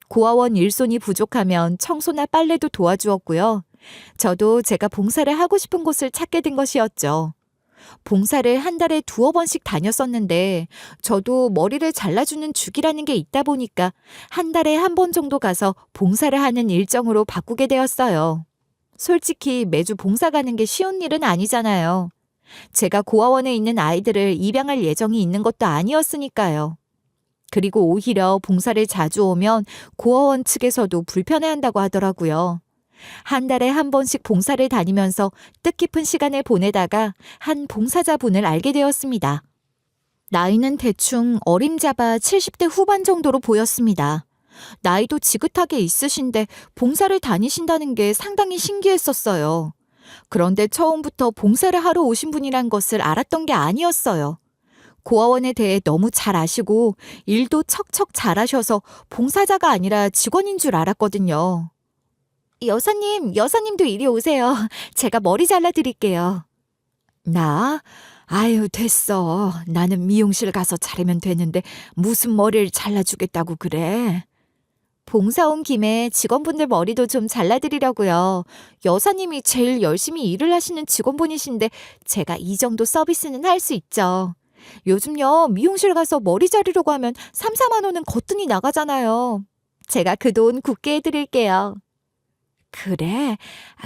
고아원 일손이 부족하면 청소나 빨래도 도와주었고요. 저도 제가 봉사를 하고 싶은 곳을 찾게 된 것이었죠. 봉사를 한 달에 2-3번씩 다녔었는데 저도 머리를 잘라주는 주기라는 게 있다 보니까 한 달에 1번 정도 가서 봉사를 하는 일정으로 바꾸게 되었어요. 솔직히 매주 봉사 가는 게 쉬운 일은 아니잖아요. 제가 고아원에 있는 아이들을 입양할 예정이 있는 것도 아니었으니까요. 그리고 오히려 봉사를 자주 오면 고아원 측에서도 불편해한다고 하더라고요. 한 달에 1번씩 봉사를 다니면서 뜻깊은 시간을 보내다가 한 봉사자분을 알게 되었습니다. 나이는 대충 어림잡아 70대 후반 정도로 보였습니다. 나이도 지긋하게 있으신데 봉사를 다니신다는 게 상당히 신기했었어요. 그런데 처음부터 봉사를 하러 오신 분이란 것을 알았던 게 아니었어요. 고아원에 대해 너무 잘 아시고 일도 척척 잘하셔서 봉사자가 아니라 직원인 줄 알았거든요. 여사님도 이리 오세요. 제가 머리 잘라드릴게요. 나? 아유, 됐어. 나는 미용실 가서 자르면 되는데 무슨 머리를 잘라주겠다고 그래? 봉사 온 김에 직원분들 머리도 좀 잘라드리려고요. 여사님이 제일 열심히 일을 하시는 직원분이신데 제가 이 정도 서비스는 할 수 있죠. 요즘요, 미용실 가서 머리 자르려고 하면 3-4만 원은 거뜬히 나가잖아요. 제가 그 돈 굳게 해드릴게요. 그래?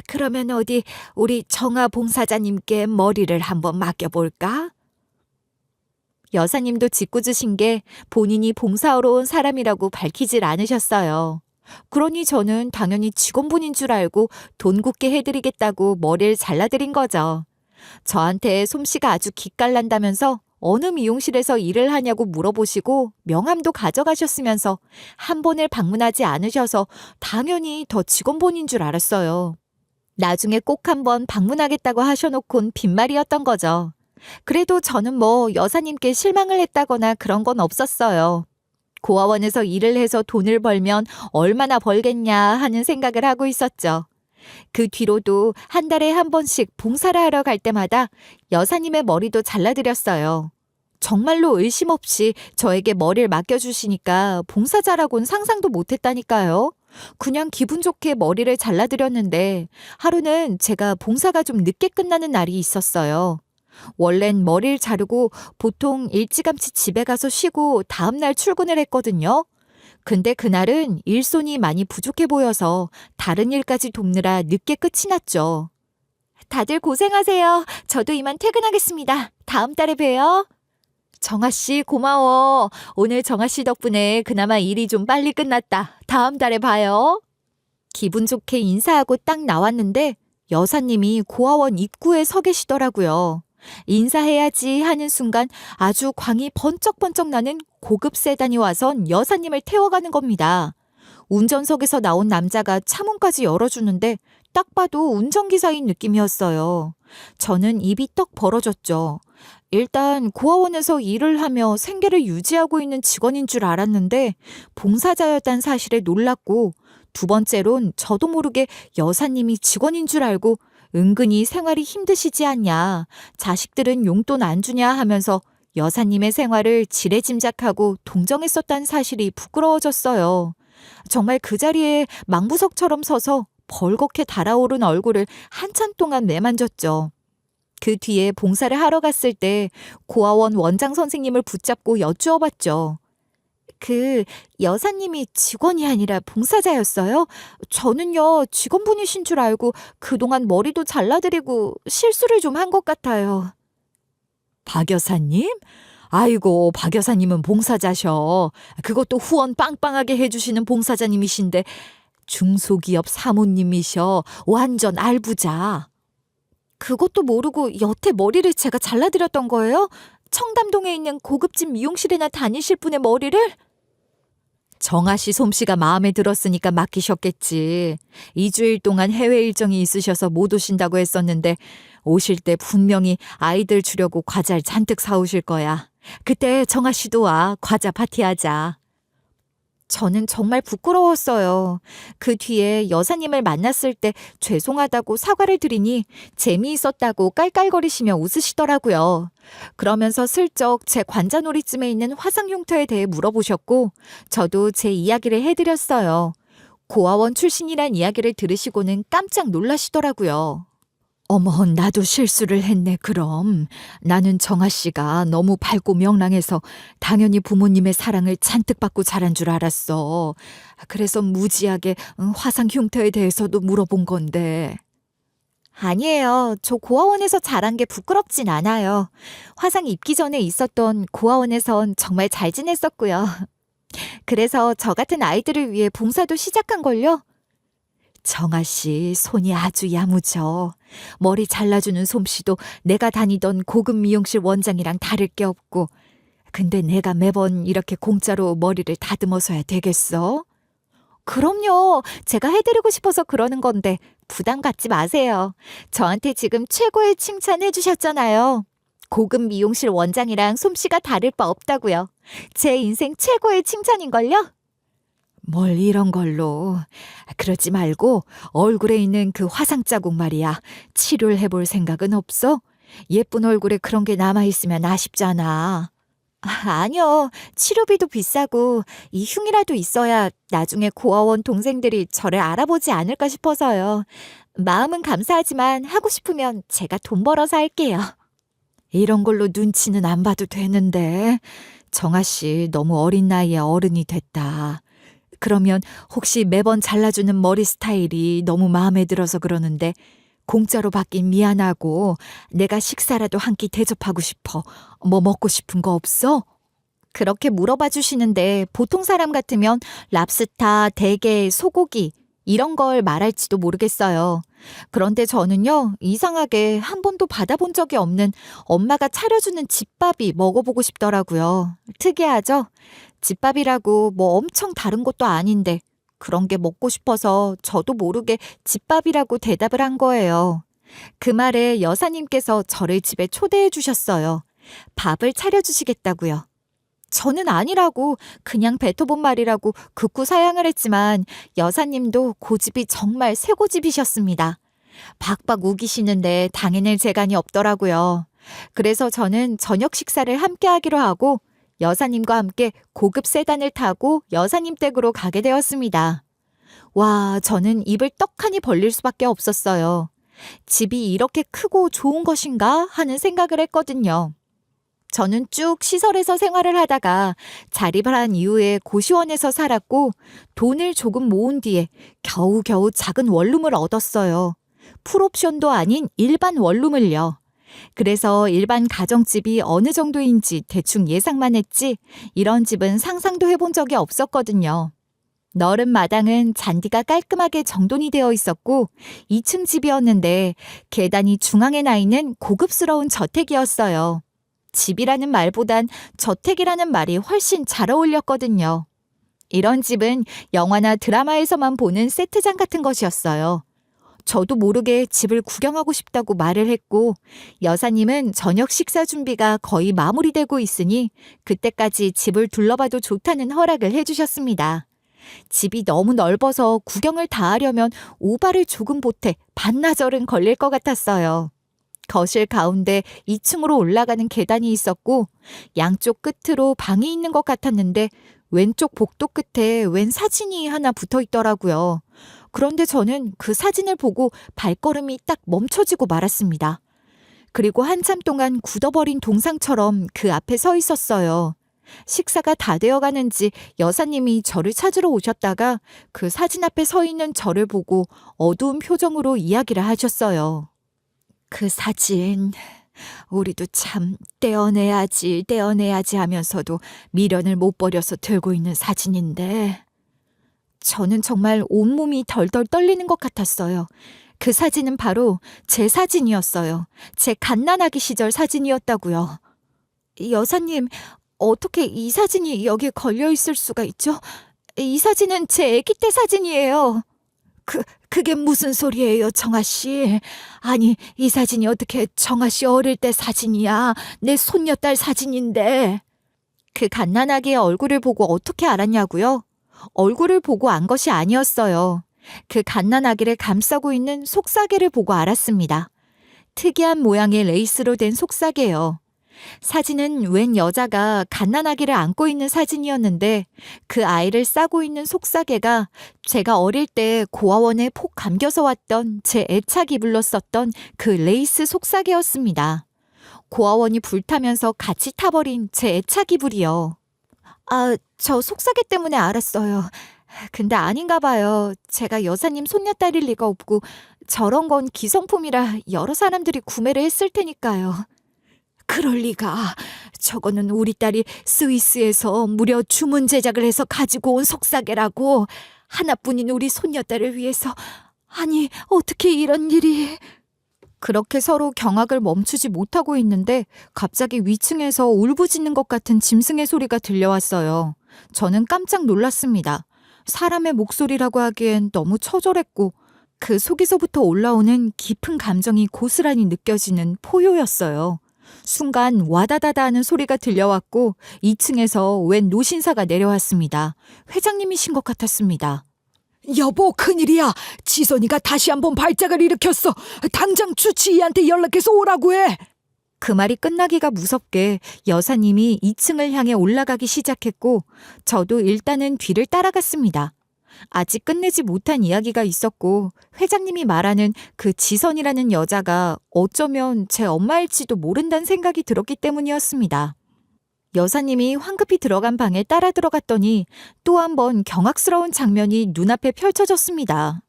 그러면 어디 우리 정아 봉사자님께 머리를 한번 맡겨볼까? 여사님도 짓궂으신 게 본인이 봉사하러 온 사람이라고 밝히질 않으셨어요. 그러니 저는 당연히 직원분인 줄 알고 돈 굳게 해드리겠다고 머리를 잘라드린 거죠. 저한테 솜씨가 아주 기깔난다면서 어느 미용실에서 일을 하냐고 물어보시고 명함도 가져가셨으면서 한 번을 방문하지 않으셔서 당연히 더 직원분인 줄 알았어요. 나중에 꼭 한번 방문하겠다고 하셔놓곤 빈말이었던 거죠. 그래도 저는 뭐 여사님께 실망을 했다거나 그런 건 없었어요. 고아원에서 일을 해서 돈을 벌면 얼마나 벌겠냐 하는 생각을 하고 있었죠. 그 뒤로도 한 달에 1번씩 봉사를 하러 갈 때마다 여사님의 머리도 잘라드렸어요. 정말로 의심 없이 저에게 머리를 맡겨주시니까 봉사자라고는 상상도 못했다니까요. 그냥 기분 좋게 머리를 잘라드렸는데 하루는 제가 봉사가 좀 늦게 끝나는 날이 있었어요. 원래는 머리를 자르고 보통 일찌감치 집에 가서 쉬고 다음날 출근을 했거든요. 근데 그날은 일손이 많이 부족해 보여서 다른 일까지 돕느라 늦게 끝이 났죠. 다들 고생하세요. 저도 이만 퇴근하겠습니다. 다음 달에 봬요. 정아씨 고마워. 오늘 정아씨 덕분에 그나마 일이 좀 빨리 끝났다. 다음 달에 봐요. 기분 좋게 인사하고 딱 나왔는데 여사님이 고아원 입구에 서 계시더라고요. 인사해야지 하는 순간 아주 광이 번쩍번쩍 나는 고급 세단이 와선 여사님을 태워가는 겁니다. 운전석에서 나온 남자가 차문까지 열어주는데 딱 봐도 운전기사인 느낌이었어요. 저는 입이 떡 벌어졌죠. 일단 고아원에서 일을 하며 생계를 유지하고 있는 직원인 줄 알았는데 봉사자였다는 사실에 놀랐고 2번째론 저도 모르게 여사님이 직원인 줄 알고 은근히 생활이 힘드시지 않냐, 자식들은 용돈 안 주냐 하면서 여사님의 생활을 지레짐작하고 동정했었다는 사실이 부끄러워졌어요. 정말 그 자리에 망부석처럼 서서 벌겋게 달아오른 얼굴을 한참 동안 매만졌죠. 그 뒤에 봉사를 하러 갔을 때 고아원 원장 선생님을 붙잡고 여쭈어봤죠. 여사님이 직원이 아니라 봉사자였어요? 저는요, 직원분이신 줄 알고 그동안 머리도 잘라드리고 실수를 좀 한 것 같아요. 박 여사님? 아이고, 박 여사님은 봉사자셔. 그것도 후원 빵빵하게 해주시는 봉사자님이신데 중소기업 사모님이셔. 완전 알부자. 그것도 모르고 여태 머리를 제가 잘라드렸던 거예요? 청담동에 있는 고급진 미용실에나 다니실 분의 머리를? 정아 씨 솜씨가 마음에 들었으니까 맡기셨겠지. 2주일 동안 해외 일정이 있으셔서 못 오신다고 했었는데 오실 때 분명히 아이들 주려고 과자를 잔뜩 사오실 거야. 그때 정아 씨도 와. 과자 파티하자. 저는 정말 부끄러웠어요. 그 뒤에 여사님을 만났을 때 죄송하다고 사과를 드리니 재미있었다고 깔깔거리시며 웃으시더라고요. 그러면서 슬쩍 제 관자놀이쯤에 있는 화상 흉터에 대해 물어보셨고 저도 제 이야기를 해드렸어요. 고아원 출신이란 이야기를 들으시고는 깜짝 놀라시더라고요. 어머, 나도 실수를 했네, 그럼. 나는 정아 씨가 너무 밝고 명랑해서 당연히 부모님의 사랑을 잔뜩 받고 자란 줄 알았어. 그래서 무지하게 화상 흉터에 대해서도 물어본 건데. 아니에요. 저 고아원에서 자란 게 부끄럽진 않아요. 화상 입기 전에 있었던 고아원에선 정말 잘 지냈었고요. 그래서 저 같은 아이들을 위해 봉사도 시작한걸요. 정아 씨 손이 아주 야무져. 머리 잘라주는 솜씨도 내가 다니던 고급 미용실 원장이랑 다를 게 없고. 근데 내가 매번 이렇게 공짜로 머리를 다듬어서야 되겠어? 그럼요. 제가 해드리고 싶어서 그러는 건데 부담 갖지 마세요. 저한테 지금 최고의 칭찬해 주셨잖아요. 고급 미용실 원장이랑 솜씨가 다를 바 없다고요. 제 인생 최고의 칭찬인걸요? 뭘 이런 걸로. 그러지 말고 얼굴에 있는 그 화상 자국 말이야. 치료를 해볼 생각은 없어? 예쁜 얼굴에 그런 게 남아있으면 아쉽잖아. 아니요. 치료비도 비싸고 이 흉이라도 있어야 나중에 고아원 동생들이 저를 알아보지 않을까 싶어서요. 마음은 감사하지만 하고 싶으면 제가 돈 벌어서 할게요. 이런 걸로 눈치는 안 봐도 되는데. 정아 씨 너무 어린 나이에 어른이 됐다. 그러면 혹시 매번 잘라주는 머리 스타일이 너무 마음에 들어서 그러는데 공짜로 받긴 미안하고 내가 식사라도 한 끼 대접하고 싶어. 뭐 먹고 싶은 거 없어? 그렇게 물어봐 주시는데 보통 사람 같으면 랍스타, 대게, 소고기 이런 걸 말할지도 모르겠어요. 그런데 저는요, 이상하게 한 번도 받아본 적이 없는 엄마가 차려주는 집밥이 먹어보고 싶더라고요. 특이하죠? 집밥이라고 뭐 엄청 다른 것도 아닌데 그런 게 먹고 싶어서 저도 모르게 집밥이라고 대답을 한 거예요. 그 말에 여사님께서 저를 집에 초대해 주셨어요. 밥을 차려주시겠다고요. 저는 아니라고 그냥 뱉어본 말이라고 극구 사양을 했지만 여사님도 고집이 정말 쇠고집이셨습니다. 박박 우기시는데 당해낼 재간이 없더라고요. 그래서 저는 저녁 식사를 함께 하기로 하고 여사님과 함께 고급 세단을 타고 여사님 댁으로 가게 되었습니다. 와, 저는 입을 떡하니 벌릴 수밖에 없었어요. 집이 이렇게 크고 좋은 것인가 하는 생각을 했거든요. 저는 쭉 시설에서 생활을 하다가 자립을 한 이후에 고시원에서 살았고 돈을 조금 모은 뒤에 겨우겨우 작은 원룸을 얻었어요. 풀옵션도 아닌 일반 원룸을요. 그래서 일반 가정집이 어느 정도인지 대충 예상만 했지 이런 집은 상상도 해본 적이 없었거든요. 넓은 마당은 잔디가 깔끔하게 정돈이 되어 있었고 2층 집이었는데 계단이 중앙에 나 있는 고급스러운 저택이었어요. 집이라는 말보단 저택이라는 말이 훨씬 잘 어울렸거든요. 이런 집은 영화나 드라마에서만 보는 세트장 같은 것이었어요. 저도 모르게 집을 구경하고 싶다고 말을 했고 여사님은 저녁 식사 준비가 거의 마무리되고 있으니 그때까지 집을 둘러봐도 좋다는 허락을 해주셨습니다. 집이 너무 넓어서 구경을 다 하려면 오바를 조금 보태 반나절은 걸릴 것 같았어요. 거실 가운데 2층으로 올라가는 계단이 있었고 양쪽 끝으로 방이 있는 것 같았는데 왼쪽 복도 끝에 웬 사진이 하나 붙어 있더라고요. 그런데 저는 그 사진을 보고 발걸음이 딱 멈춰지고 말았습니다. 그리고 한참 동안 굳어버린 동상처럼 그 앞에 서 있었어요. 식사가 다 되어가는지 여사님이 저를 찾으러 오셨다가 그 사진 앞에 서 있는 저를 보고 어두운 표정으로 이야기를 하셨어요. 그 사진, 우리도 참 떼어내야지 하면서도 미련을 못 버려서 들고 있는 사진인데. 저는 정말 온몸이 덜덜 떨리는 것 같았어요. 그 사진은 바로 제 사진이었어요. 제 갓난아기 시절 사진이었다고요. 여사님, 어떻게 이 사진이 여기에 걸려 있을 수가 있죠? 이 사진은 제 아기 때 사진이에요. 그게 무슨 소리예요, 정아 씨? 아니, 이 사진이 어떻게 정아 씨 어릴 때 사진이야? 내 손녀딸 사진인데. 그 갓난아기의 얼굴을 보고 어떻게 알았냐고요? 얼굴을 보고 안 것이 아니었어요. 그 갓난아기를 감싸고 있는 속사계를 보고 알았습니다. 특이한 모양의 레이스로 된 속사계요. 사진은 웬 여자가 갓난아기를 안고 있는 사진이었는데 그 아이를 싸고 있는 속사계가 제가 어릴 때 고아원에 폭 감겨서 왔던 제 애착 이불로 썼던 그 레이스 속사계였습니다. 고아원이 불타면서 같이 타버린 제 애착 이불이요. 저 속사계 때문에 알았어요. 근데 아닌가 봐요. 제가 여사님 손녀딸일 리가 없고 저런 건 기성품이라 여러 사람들이 구매를 했을 테니까요. 그럴 리가. 저거는 우리 딸이 스위스에서 무려 주문 제작을 해서 가지고 온 속사계라고. 하나뿐인 우리 손녀딸을 위해서. 아니, 어떻게 이런 일이. 그렇게 서로 경악을 멈추지 못하고 있는데 갑자기 위층에서 울부짖는 것 같은 짐승의 소리가 들려왔어요. 저는 깜짝 놀랐습니다. 사람의 목소리라고 하기엔 너무 처절했고 그 속에서부터 올라오는 깊은 감정이 고스란히 느껴지는 포효였어요. 순간 와다다다 하는 소리가 들려왔고 2층에서 웬 노신사가 내려왔습니다. 회장님이신 것 같았습니다. 여보, 큰일이야. 지선이가 다시 한번 발작을 일으켰어. 당장 주치의한테 연락해서 오라고 해. 그 말이 끝나기가 무섭게 여사님이 2층을 향해 올라가기 시작했고 저도 일단은 뒤를 따라갔습니다. 아직 끝내지 못한 이야기가 있었고 회장님이 말하는 그 지선이라는 여자가 어쩌면 제 엄마일지도 모른다는 생각이 들었기 때문이었습니다. 여사님이 황급히 들어간 방에 따라 들어갔더니 또 한 번 경악스러운 장면이 눈앞에 펼쳐졌습니다.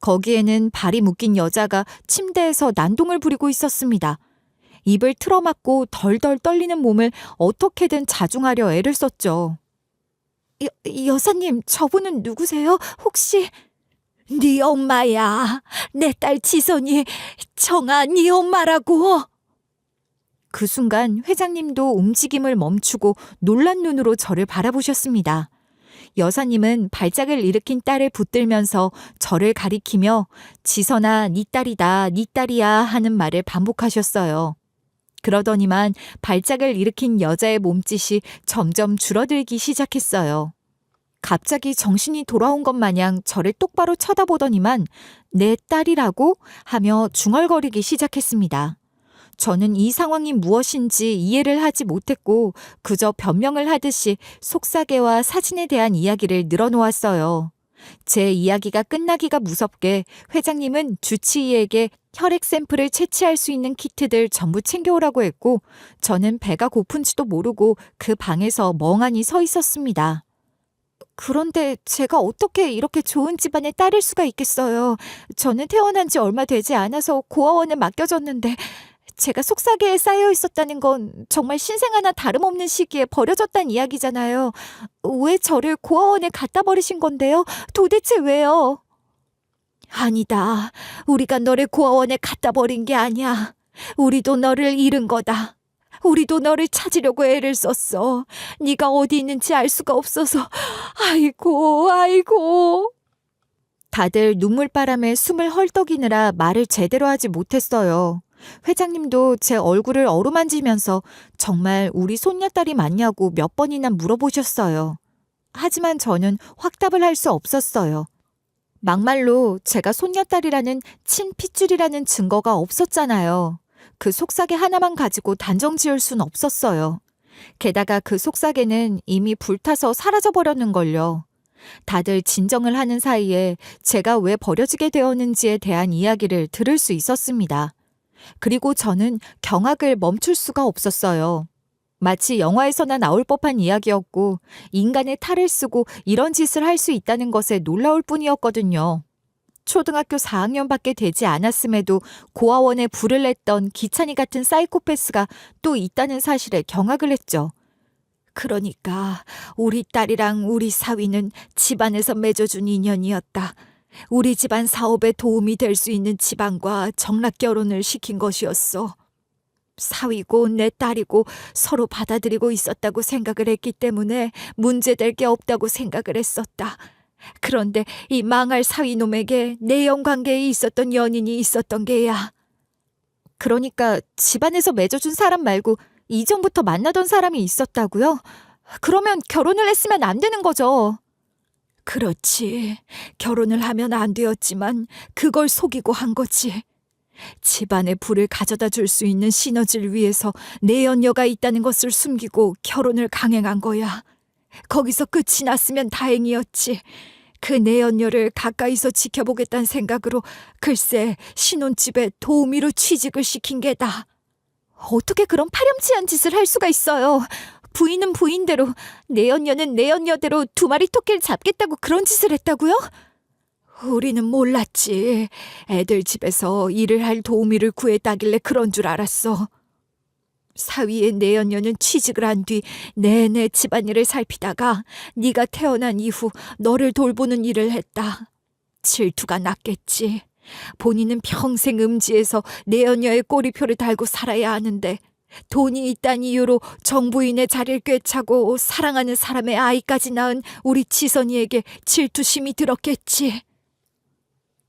거기에는 발이 묶인 여자가 침대에서 난동을 부리고 있었습니다. 입을 틀어막고 덜덜 떨리는 몸을 어떻게든 자중하려 애를 썼죠. 여사님, 저분은 누구세요? 혹시... 네 엄마야. 내 딸 지선이 정아 네 엄마라고. 그 순간 회장님도 움직임을 멈추고 놀란 눈으로 저를 바라보셨습니다. 여사님은 발작을 일으킨 딸을 붙들면서 저를 가리키며 지선아, 네 딸이다, 네 딸이야 하는 말을 반복하셨어요. 그러더니만 발작을 일으킨 여자의 몸짓이 점점 줄어들기 시작했어요. 갑자기 정신이 돌아온 것 마냥 저를 똑바로 쳐다보더니만 내 딸이라고 하며 중얼거리기 시작했습니다. 저는 이 상황이 무엇인지 이해를 하지 못했고 그저 변명을 하듯이 속사계와 사진에 대한 이야기를 늘어놓았어요. 제 이야기가 끝나기가 무섭게 회장님은 주치의에게 혈액 샘플을 채취할 수 있는 키트들 전부 챙겨오라고 했고 저는 배가 고픈지도 모르고 그 방에서 멍하니 서 있었습니다. 그런데 제가 어떻게 이렇게 좋은 집안의 딸일 수가 있겠어요. 저는 태어난 지 얼마 되지 않아서 고아원에 맡겨졌는데 제가 속사계에 쌓여 있었다는 건 정말 신생 하나 다름없는 시기에 버려졌다는 이야기잖아요. 왜 저를 고아원에 갖다 버리신 건데요? 도대체 왜요? 아니다. 우리가 너를 고아원에 갖다 버린 게 아니야. 우리도 너를 잃은 거다. 우리도 너를 찾으려고 애를 썼어. 네가 어디 있는지 알 수가 없어서. 아이고, 아이고. 다들 눈물바람에 숨을 헐떡이느라 말을 제대로 하지 못했어요. 회장님도 제 얼굴을 어루만지면서 정말 우리 손녀딸이 맞냐고 몇 번이나 물어보셨어요. 하지만 저는 확답을 할 수 없었어요. 막말로 제가 손녀딸이라는 친핏줄이라는 증거가 없었잖아요. 그 속삭이 하나만 가지고 단정 지을 순 없었어요. 게다가 그 속삭이는 이미 불타서 사라져버렸는걸요. 다들 진정을 하는 사이에 제가 왜 버려지게 되었는지에 대한 이야기를 들을 수 있었습니다. 그리고 저는 경악을 멈출 수가 없었어요. 마치 영화에서나 나올 법한 이야기였고 인간의 탈을 쓰고 이런 짓을 할 수 있다는 것에 놀라울 뿐이었거든요. 초등학교 4학년밖에 되지 않았음에도 고아원에 불을 냈던 기찬이 같은 사이코패스가 또 있다는 사실에 경악을 했죠. 그러니까 우리 딸이랑 우리 사위는 집안에서 맺어준 인연이었다. 우리 집안 사업에 도움이 될 수 있는 집안과 정락 결혼을 시킨 것이었어. 사위고 내 딸이고 서로 받아들이고 있었다고 생각을 했기 때문에 문제될 게 없다고 생각을 했었다. 그런데 이 망할 사위놈에게 내연 관계에 있었던 연인이 있었던 게야. 그러니까 집안에서 맺어준 사람 말고 이전부터 만나던 사람이 있었다고요? 그러면 결혼을 했으면 안 되는 거죠. 그렇지. 결혼을 하면 안 되었지만 그걸 속이고 한 거지. 집안에 불을 가져다 줄 수 있는 시너지를 위해서 내연녀가 있다는 것을 숨기고 결혼을 강행한 거야. 거기서 끝이 났으면 다행이었지. 그 내연녀를 가까이서 지켜보겠다는 생각으로 글쎄 신혼집에 도우미로 취직을 시킨 게다. 어떻게 그런 파렴치한 짓을 할 수가 있어요. 부인은 부인대로, 내연녀는 내연녀대로 두 마리 토끼를 잡겠다고 그런 짓을 했다고요? 우리는 몰랐지. 애들 집에서 일을 할 도우미를 구했다길래 그런 줄 알았어. 사위의 내연녀는 취직을 한 뒤 내내 집안일을 살피다가 네가 태어난 이후 너를 돌보는 일을 했다. 질투가 났겠지. 본인은 평생 음지에서 내연녀의 꼬리표를 달고 살아야 하는데 돈이 있다는 이유로 정부인의 자리를 꿰차고 사랑하는 사람의 아이까지 낳은 우리 지선이에게 질투심이 들었겠지.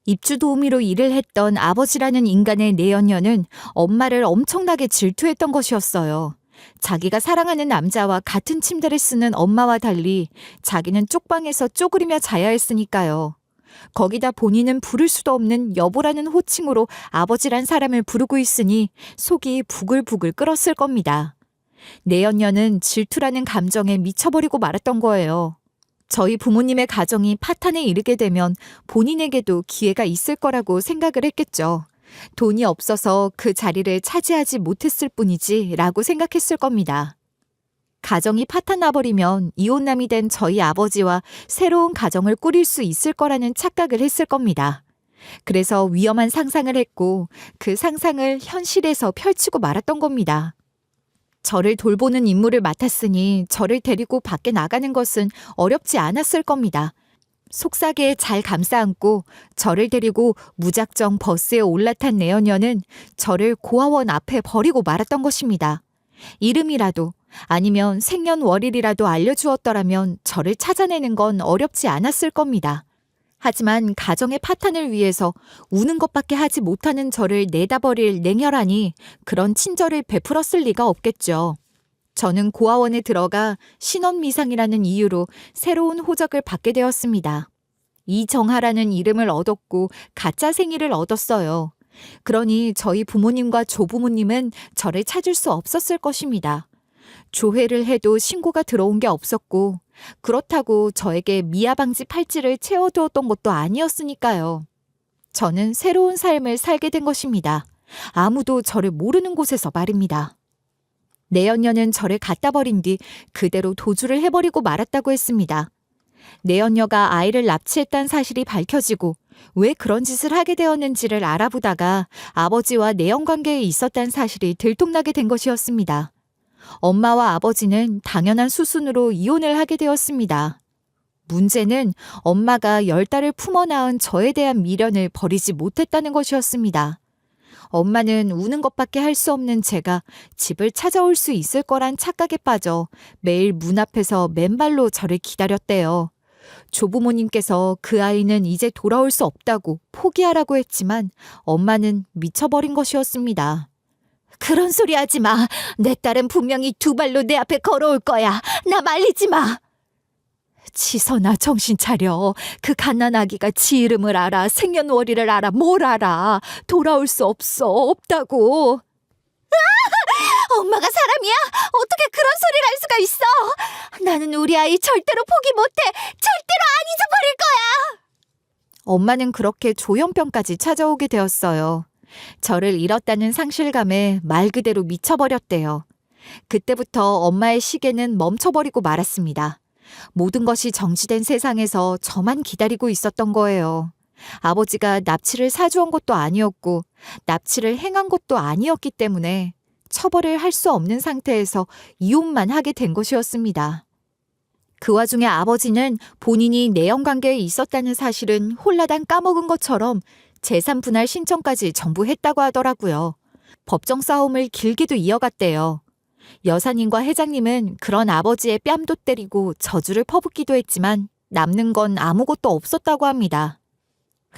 입주 도우미로 일을 했던 아버지라는 인간의 내연녀는 엄마를 엄청나게 질투했던 것이었어요. 자기가 사랑하는 남자와 같은 침대를 쓰는 엄마와 달리 자기는 쪽방에서 쪼그리며 자야 했으니까요. 거기다 본인은 부를 수도 없는 여보라는 호칭으로 아버지란 사람을 부르고 있으니 속이 부글부글 끓었을 겁니다. 내연녀는 질투라는 감정에 미쳐버리고 말았던 거예요. 저희 부모님의 가정이 파탄에 이르게 되면 본인에게도 기회가 있을 거라고 생각을 했겠죠. 돈이 없어서 그 자리를 차지하지 못했을 뿐이지 라고 생각했을 겁니다. 가정이 파탄나버리면 이혼남이 된 저희 아버지와 새로운 가정을 꾸릴 수 있을 거라는 착각을 했을 겁니다. 그래서 위험한 상상을 했고 그 상상을 현실에서 펼치고 말았던 겁니다. 저를 돌보는 임무를 맡았으니 저를 데리고 밖에 나가는 것은 어렵지 않았을 겁니다. 속삭에 잘 감싸안고 저를 데리고 무작정 버스에 올라탄 내연녀는 저를 고아원 앞에 버리고 말았던 것입니다. 이름이라도 아니면 생년월일이라도 알려주었더라면 저를 찾아내는 건 어렵지 않았을 겁니다. 하지만 가정의 파탄을 위해서 우는 것밖에 하지 못하는 저를 내다버릴 냉혈하니 그런 친절을 베풀었을 리가 없겠죠. 저는 고아원에 들어가 신원미상이라는 이유로 새로운 호적을 받게 되었습니다. 이정하라는 이름을 얻었고 가짜 생일을 얻었어요. 그러니 저희 부모님과 조부모님은 저를 찾을 수 없었을 것입니다. 조회를 해도 신고가 들어온 게 없었고 그렇다고 저에게 미아방지 팔찌를 채워두었던 것도 아니었으니까요. 저는 새로운 삶을 살게 된 것입니다. 아무도 저를 모르는 곳에서 말입니다. 내연녀는 저를 갖다 버린 뒤 그대로 도주를 해버리고 말았다고 했습니다. 내연녀가 아이를 납치했다는 사실이 밝혀지고 왜 그런 짓을 하게 되었는지를 알아보다가 아버지와 내연 관계에 있었다는 사실이 들통나게 된 것이었습니다. 엄마와 아버지는 당연한 수순으로 이혼을 하게 되었습니다. 문제는 엄마가 10달을 품어 낳은 저에 대한 미련을 버리지 못했다는 것이었습니다. 엄마는 우는 것밖에 할 수 없는 제가 집을 찾아올 수 있을 거란 착각에 빠져 매일 문 앞에서 맨발로 저를 기다렸대요. 조부모님께서 그 아이는 이제 돌아올 수 없다고 포기하라고 했지만 엄마는 미쳐버린 것이었습니다. 그런 소리 하지 마. 내 딸은 분명히 두 발로 내 앞에 걸어올 거야. 나 말리지 마. 지선아, 정신 차려. 그 갓난아기가 지 이름을 알아. 생년월일을 알아. 뭘 알아. 돌아올 수 없다고. 엄마가 사람이야? 어떻게 그런 소리를 할 수가 있어? 나는 우리 아이 절대로 포기 못해. 절대로 안 잊어버릴 거야. 엄마는 그렇게 조현병까지 찾아오게 되었어요. 저를 잃었다는 상실감에 말 그대로 미쳐버렸대요. 그때부터 엄마의 시계는 멈춰버리고 말았습니다. 모든 것이 정지된 세상에서 저만 기다리고 있었던 거예요. 아버지가 납치를 사주온 것도 아니었고 납치를 행한 것도 아니었기 때문에 처벌을 할 수 없는 상태에서 이혼만 하게 된 것이었습니다. 그 와중에 아버지는 본인이 내연관계에 있었다는 사실은 홀라당 까먹은 것처럼 재산 분할 신청까지 전부 했다고 하더라고요. 법정 싸움을 길게도 이어갔대요. 여사님과 회장님은 그런 아버지의 뺨도 때리고 저주를 퍼붓기도 했지만 남는 건 아무것도 없었다고 합니다.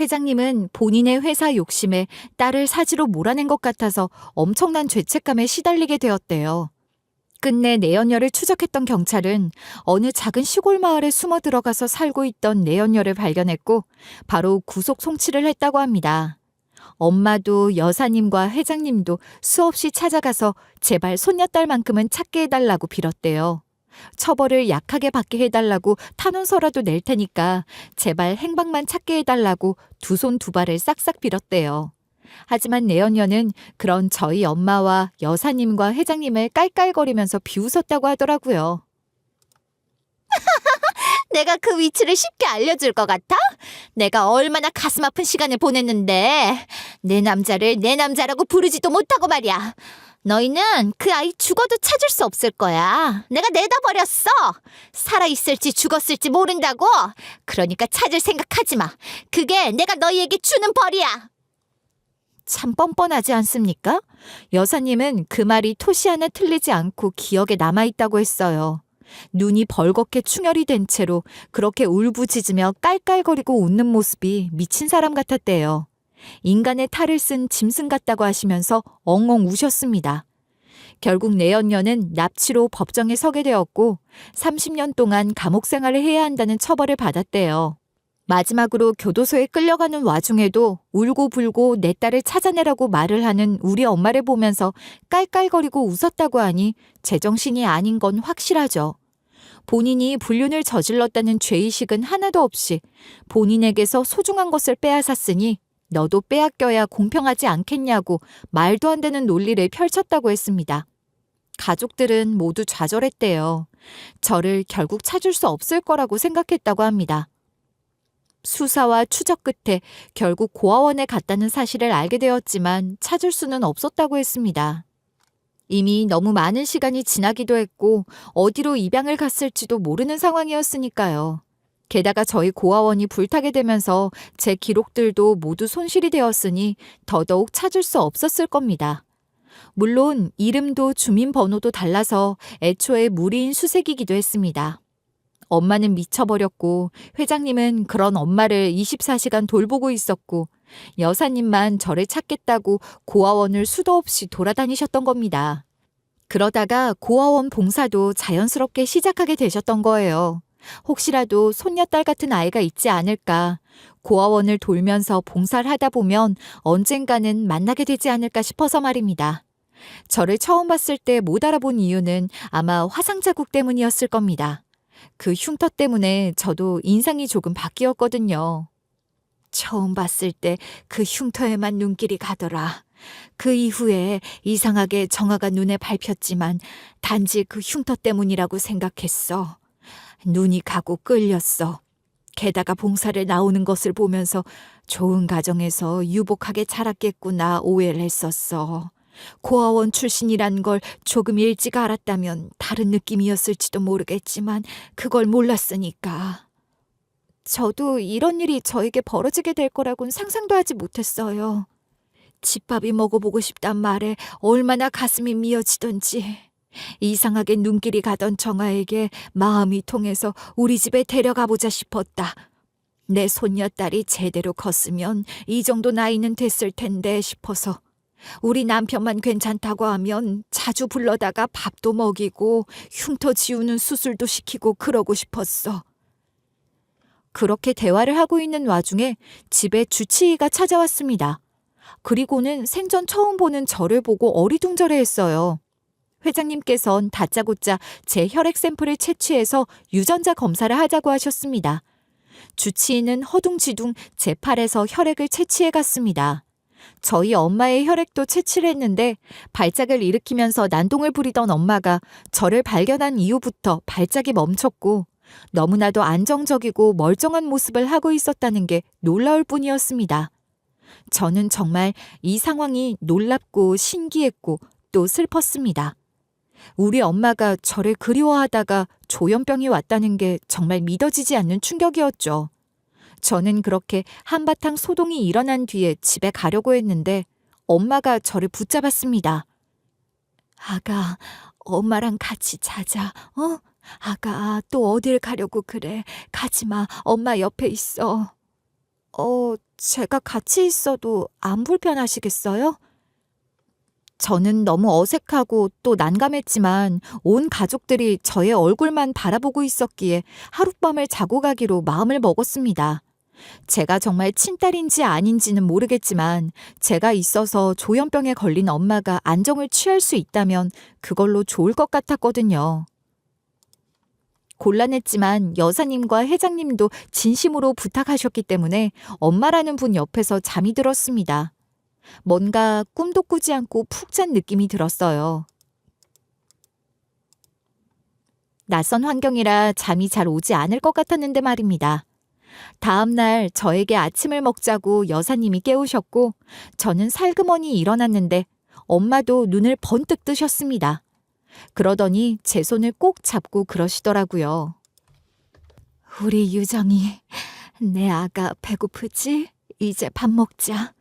회장님은 본인의 회사 욕심에 딸을 사지로 몰아낸 것 같아서 엄청난 죄책감에 시달리게 되었대요. 끝내 내연녀를 추적했던 경찰은 어느 작은 시골 마을에 숨어 들어가서 살고 있던 내연녀를 발견했고 바로 구속 송치를 했다고 합니다. 엄마도 여사님과 회장님도 수없이 찾아가서 제발 손녀딸만큼은 찾게 해달라고 빌었대요. 처벌을 약하게 받게 해달라고 탄원서라도 낼 테니까 제발 행방만 찾게 해달라고 두 손 두 발을 싹싹 빌었대요. 하지만 내연녀는 그런 저희 엄마와 여사님과 회장님을 깔깔거리면서 비웃었다고 하더라고요. 내가 그 위치를 쉽게 알려줄 것 같아? 내가 얼마나 가슴 아픈 시간을 보냈는데 내 남자를 내 남자라고 부르지도 못하고 말이야. 너희는 그 아이 죽어도 찾을 수 없을 거야. 내가 내다 버렸어. 살아있을지 죽었을지 모른다고. 그러니까 찾을 생각하지 마. 그게 내가 너희에게 주는 벌이야. 참 뻔뻔하지 않습니까? 여사님은 그 말이 토시 하나 틀리지 않고 기억에 남아있다고 했어요. 눈이 벌겋게 충혈이 된 채로 그렇게 울부짖으며 깔깔거리고 웃는 모습이 미친 사람 같았대요. 인간의 탈을 쓴 짐승 같다고 하시면서 엉엉 우셨습니다. 결국 내연녀는 납치로 법정에 서게 되었고 30년 동안 감옥 생활을 해야 한다는 처벌을 받았대요. 마지막으로 교도소에 끌려가는 와중에도 울고불고 내 딸을 찾아내라고 말을 하는 우리 엄마를 보면서 깔깔거리고 웃었다고 하니 제정신이 아닌 건 확실하죠. 본인이 불륜을 저질렀다는 죄의식은 하나도 없이 본인에게서 소중한 것을 빼앗았으니 너도 빼앗겨야 공평하지 않겠냐고 말도 안 되는 논리를 펼쳤다고 했습니다. 가족들은 모두 좌절했대요. 저를 결국 찾을 수 없을 거라고 생각했다고 합니다. 수사와 추적 끝에 결국 고아원에 갔다는 사실을 알게 되었지만 찾을 수는 없었다고 했습니다. 이미 너무 많은 시간이 지나기도 했고 어디로 입양을 갔을지도 모르는 상황이었으니까요. 게다가 저희 고아원이 불타게 되면서 제 기록들도 모두 손실이 되었으니 더더욱 찾을 수 없었을 겁니다. 물론 이름도 주민번호도 달라서 애초에 무리인 수색이기도 했습니다. 엄마는 미쳐버렸고 회장님은 그런 엄마를 24시간 돌보고 있었고 여사님만 저를 찾겠다고 고아원을 수도 없이 돌아다니셨던 겁니다. 그러다가 고아원 봉사도 자연스럽게 시작하게 되셨던 거예요. 혹시라도 손녀딸 같은 아이가 있지 않을까, 고아원을 돌면서 봉사를 하다 보면 언젠가는 만나게 되지 않을까 싶어서 말입니다. 저를 처음 봤을 때 못 알아본 이유는 아마 화상 자국 때문이었을 겁니다. 그 흉터 때문에 저도 인상이 조금 바뀌었거든요. 처음 봤을 때 그 흉터에만 눈길이 가더라. 그 이후에 이상하게 정화가 눈에 밟혔지만 단지 그 흉터 때문이라고 생각했어. 눈이 가고 끌렸어. 게다가 봉사를 나오는 것을 보면서 좋은 가정에서 유복하게 자랐겠구나 오해를 했었어. 고아원 출신이란 걸 조금 일찍 알았다면 다른 느낌이었을지도 모르겠지만 그걸 몰랐으니까. 저도 이런 일이 저에게 벌어지게 될 거라고는 상상도 하지 못했어요. 집밥이 먹어보고 싶단 말에 얼마나 가슴이 미어지던지. 이상하게 눈길이 가던 정아에게 마음이 통해서 우리 집에 데려가보자 싶었다. 내 손녀딸이 제대로 컸으면 이 정도 나이는 됐을 텐데 싶어서. 우리 남편만 괜찮다고 하면 자주 불러다가 밥도 먹이고 흉터 지우는 수술도 시키고 그러고 싶었어. 그렇게 대화를 하고 있는 와중에 집에 주치의가 찾아왔습니다. 그리고는 생전 처음 보는 저를 보고 어리둥절해했어요. 회장님께선 다짜고짜 제 혈액 샘플을 채취해서 유전자 검사를 하자고 하셨습니다. 주치의는 허둥지둥 제 팔에서 혈액을 채취해 갔습니다. 저희 엄마의 혈액도 채취를 했는데 발작을 일으키면서 난동을 부리던 엄마가 저를 발견한 이후부터 발작이 멈췄고 너무나도 안정적이고 멀쩡한 모습을 하고 있었다는 게 놀라울 뿐이었습니다. 저는 정말 이 상황이 놀랍고 신기했고 또 슬펐습니다. 우리 엄마가 저를 그리워하다가 조현병이 왔다는 게 정말 믿어지지 않는 충격이었죠. 저는 그렇게 한바탕 소동이 일어난 뒤에 집에 가려고 했는데 엄마가 저를 붙잡았습니다. 아가, 엄마랑 같이 자자, 어? 아가, 또 어딜 가려고 그래. 가지 마, 엄마 옆에 있어. 제가 같이 있어도 안 불편하시겠어요? 저는 너무 어색하고 또 난감했지만 온 가족들이 저의 얼굴만 바라보고 있었기에 하룻밤을 자고 가기로 마음을 먹었습니다. 제가 정말 친딸인지 아닌지는 모르겠지만 제가 있어서 조현병에 걸린 엄마가 안정을 취할 수 있다면 그걸로 좋을 것 같았거든요. 곤란했지만 여사님과 회장님도 진심으로 부탁하셨기 때문에 엄마라는 분 옆에서 잠이 들었습니다. 뭔가 꿈도 꾸지 않고 푹 잔 느낌이 들었어요. 낯선 환경이라 잠이 잘 오지 않을 것 같았는데 말입니다. 다음 날 저에게 아침을 먹자고 여사님이 깨우셨고 저는 살그머니 일어났는데 엄마도 눈을 번뜩 뜨셨습니다. 그러더니 제 손을 꼭 잡고 그러시더라고요. 우리 유정이, 내 아가 배고프지? 이제 밥 먹자.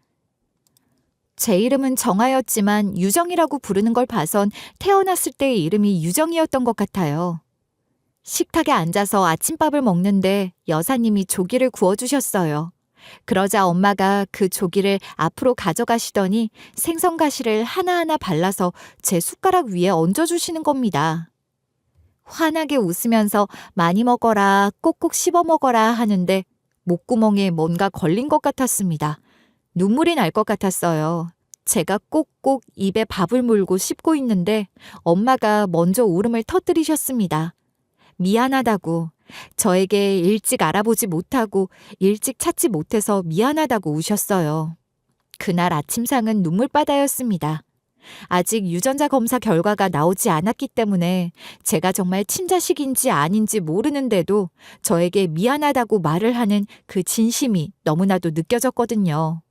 제 이름은 정아였지만 유정이라고 부르는 걸 봐선 태어났을 때의 이름이 유정이었던 것 같아요. 식탁에 앉아서 아침밥을 먹는데 여사님이 조기를 구워주셨어요. 그러자 엄마가 그 조기를 앞으로 가져가시더니 생선가시를 하나하나 발라서 제 숟가락 위에 얹어주시는 겁니다. 환하게 웃으면서 많이 먹어라, 꼭꼭 씹어 먹어라 하는데 목구멍에 뭔가 걸린 것 같았습니다. 눈물이 날 것 같았어요. 제가 꼭꼭 입에 밥을 물고 씹고 있는데 엄마가 먼저 울음을 터뜨리셨습니다. 미안하다고, 저에게 일찍 알아보지 못하고 일찍 찾지 못해서 미안하다고 우셨어요. 그날 아침상은 눈물바다였습니다. 아직 유전자 검사 결과가 나오지 않았기 때문에 제가 정말 친자식인지 아닌지 모르는데도 저에게 미안하다고 말을 하는 그 진심이 너무나도 느껴졌거든요.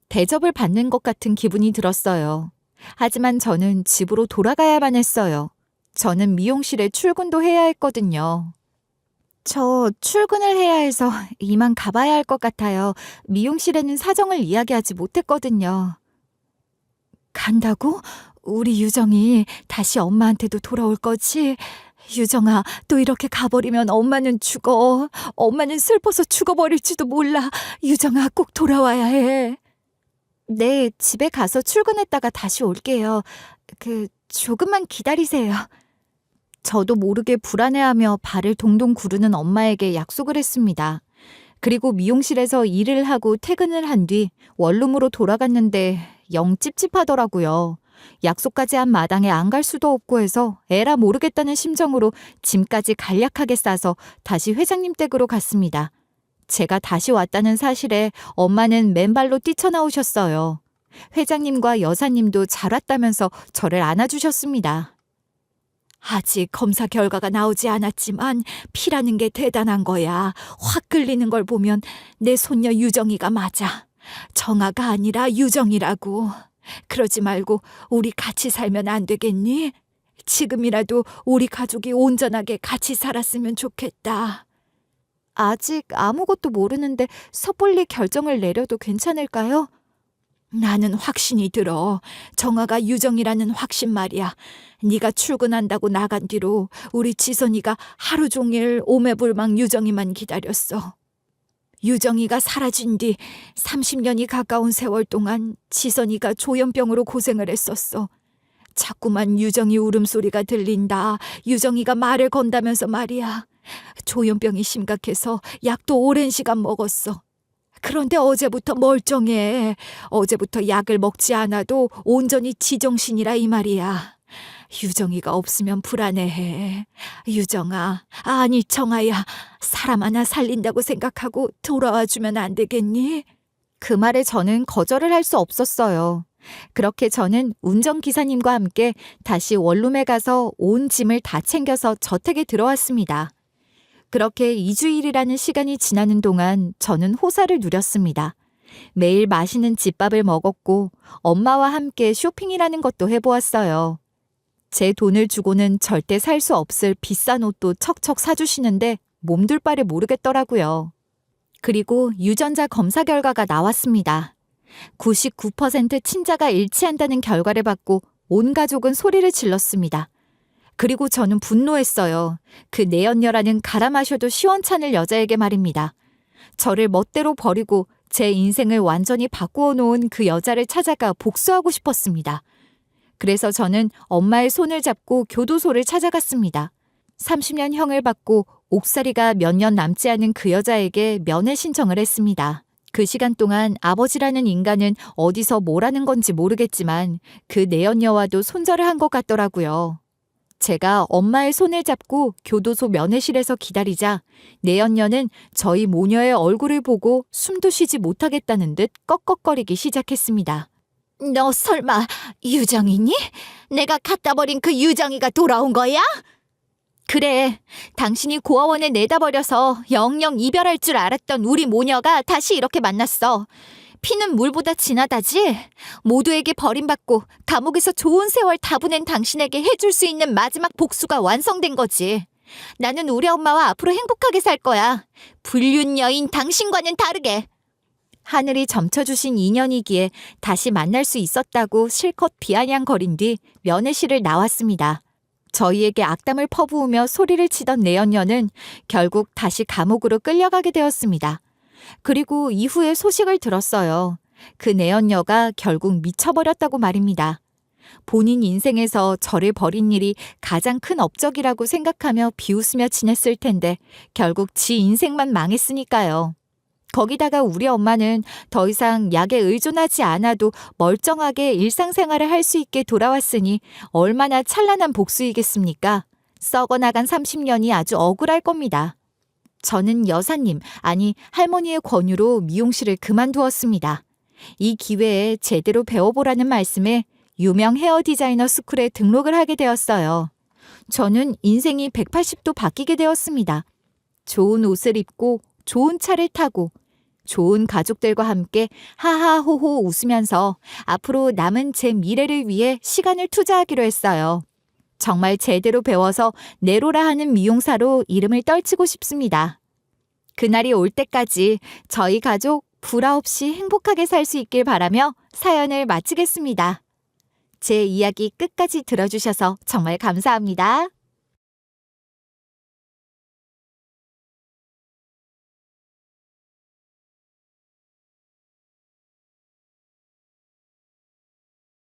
대접을 받는 것 같은 기분이 들었어요. 하지만 저는 집으로 돌아가야만 했어요. 저는 미용실에 출근도 해야 했거든요. 저 출근을 해야 해서 이만 가봐야 할 것 같아요. 미용실에는 사정을 이야기하지 못했거든요. 간다고? 우리 유정이 다시 엄마한테도 돌아올 거지? 유정아, 또 이렇게 가버리면 엄마는 죽어. 엄마는 슬퍼서 죽어버릴지도 몰라. 유정아, 꼭 돌아와야 해. 네, 집에 가서 출근했다가 다시 올게요. 조금만 기다리세요. 저도 모르게 불안해하며 발을 동동 구르는 엄마에게 약속을 했습니다. 그리고 미용실에서 일을 하고 퇴근을 한 뒤 원룸으로 돌아갔는데 영 찝찝하더라고요. 약속까지 한 마당에 안 갈 수도 없고 해서 에라 모르겠다는 심정으로 짐까지 간략하게 싸서 다시 회장님 댁으로 갔습니다. 제가 다시 왔다는 사실에 엄마는 맨발로 뛰쳐나오셨어요. 회장님과 여사님도 잘 왔다면서 저를 안아주셨습니다. 아직 검사 결과가 나오지 않았지만 피라는 게 대단한 거야. 확 끌리는 걸 보면 내 손녀 유정이가 맞아. 정아가 아니라 유정이라고. 그러지 말고 우리 같이 살면 안 되겠니? 지금이라도 우리 가족이 온전하게 같이 살았으면 좋겠다. 아직 아무것도 모르는데 섣불리 결정을 내려도 괜찮을까요? 나는 확신이 들어. 정아가 유정이라는 확신 말이야. 네가 출근한다고 나간 뒤로 우리 지선이가 하루 종일 오매불망 유정이만 기다렸어. 유정이가 사라진 뒤 30년이 가까운 세월 동안 지선이가 조현병으로 고생을 했었어. 자꾸만 유정이 울음소리가 들린다. 유정이가 말을 건다면서 말이야. 조현병이 심각해서 약도 오랜 시간 먹었어. 그런데 어제부터 멀쩡해. 어제부터 약을 먹지 않아도 온전히 지정신이라 이 말이야. 유정이가 없으면 불안해해. 유정아, 아니 정아야, 사람 하나 살린다고 생각하고 돌아와주면 안 되겠니? 그 말에 저는 거절을 할 수 없었어요. 그렇게 저는 운전기사님과 함께 다시 원룸에 가서 온 짐을 다 챙겨서 저택에 들어왔습니다. 그렇게 2주일이라는 시간이 지나는 동안 저는 호사를 누렸습니다. 매일 맛있는 집밥을 먹었고 엄마와 함께 쇼핑이라는 것도 해보았어요. 제 돈을 주고는 절대 살 수 없을 비싼 옷도 척척 사주시는데 몸둘 바를 모르겠더라고요. 그리고 유전자 검사 결과가 나왔습니다. 99% 친자가 일치한다는 결과를 받고 온 가족은 소리를 질렀습니다. 그리고 저는 분노했어요. 그 내연녀라는 갈아 마셔도 시원찮을 여자에게 말입니다. 저를 멋대로 버리고 제 인생을 완전히 바꾸어 놓은 그 여자를 찾아가 복수하고 싶었습니다. 그래서 저는 엄마의 손을 잡고 교도소를 찾아갔습니다. 30년 형을 받고 옥살이가 몇 년 남지 않은 그 여자에게 면회 신청을 했습니다. 그 시간 동안 아버지라는 인간은 어디서 뭘 하는 건지 모르겠지만 그 내연녀와도 손절을 한 것 같더라고요. 제가 엄마의 손을 잡고 교도소 면회실에서 기다리자 내연녀는 저희 모녀의 얼굴을 보고 숨도 쉬지 못하겠다는 듯 꺽꺽거리기 시작했습니다. 너 설마 유정이니? 내가 갖다 버린 그 유정이가 돌아온 거야? 그래, 당신이 고아원에 내다 버려서 영영 이별할 줄 알았던 우리 모녀가 다시 이렇게 만났어. 피는 물보다 진하다지? 모두에게 버림받고 감옥에서 좋은 세월 다 보낸 당신에게 해줄 수 있는 마지막 복수가 완성된 거지. 나는 우리 엄마와 앞으로 행복하게 살 거야. 불륜 여인 당신과는 다르게. 하늘이 점쳐주신 인연이기에 다시 만날 수 있었다고 실컷 비아냥거린 뒤 면회실을 나왔습니다. 저희에게 악담을 퍼부으며 소리를 치던 내연녀는 결국 다시 감옥으로 끌려가게 되었습니다. 그리고 이후에 소식을 들었어요. 그 내연녀가 결국 미쳐버렸다고 말입니다. 본인 인생에서 저를 버린 일이 가장 큰 업적이라고 생각하며 비웃으며 지냈을 텐데 결국 지 인생만 망했으니까요. 거기다가 우리 엄마는 더 이상 약에 의존하지 않아도 멀쩡하게 일상생활을 할 수 있게 돌아왔으니 얼마나 찬란한 복수이겠습니까? 썩어나간 30년이 아주 억울할 겁니다. 저는 여사님, 아니 할머니의 권유로 미용실을 그만두었습니다. 이 기회에 제대로 배워보라는 말씀에 유명 헤어 디자이너 스쿨에 등록을 하게 되었어요. 저는 인생이 180도 바뀌게 되었습니다. 좋은 옷을 입고 좋은 차를 타고 좋은 가족들과 함께 하하호호 웃으면서 앞으로 남은 제 미래를 위해 시간을 투자하기로 했어요. 정말 제대로 배워서 네로라 하는 미용사로 이름을 떨치고 싶습니다. 그날이 올 때까지 저희 가족 불화 없이 행복하게 살 수 있길 바라며 사연을 마치겠습니다. 제 이야기 끝까지 들어주셔서 정말 감사합니다.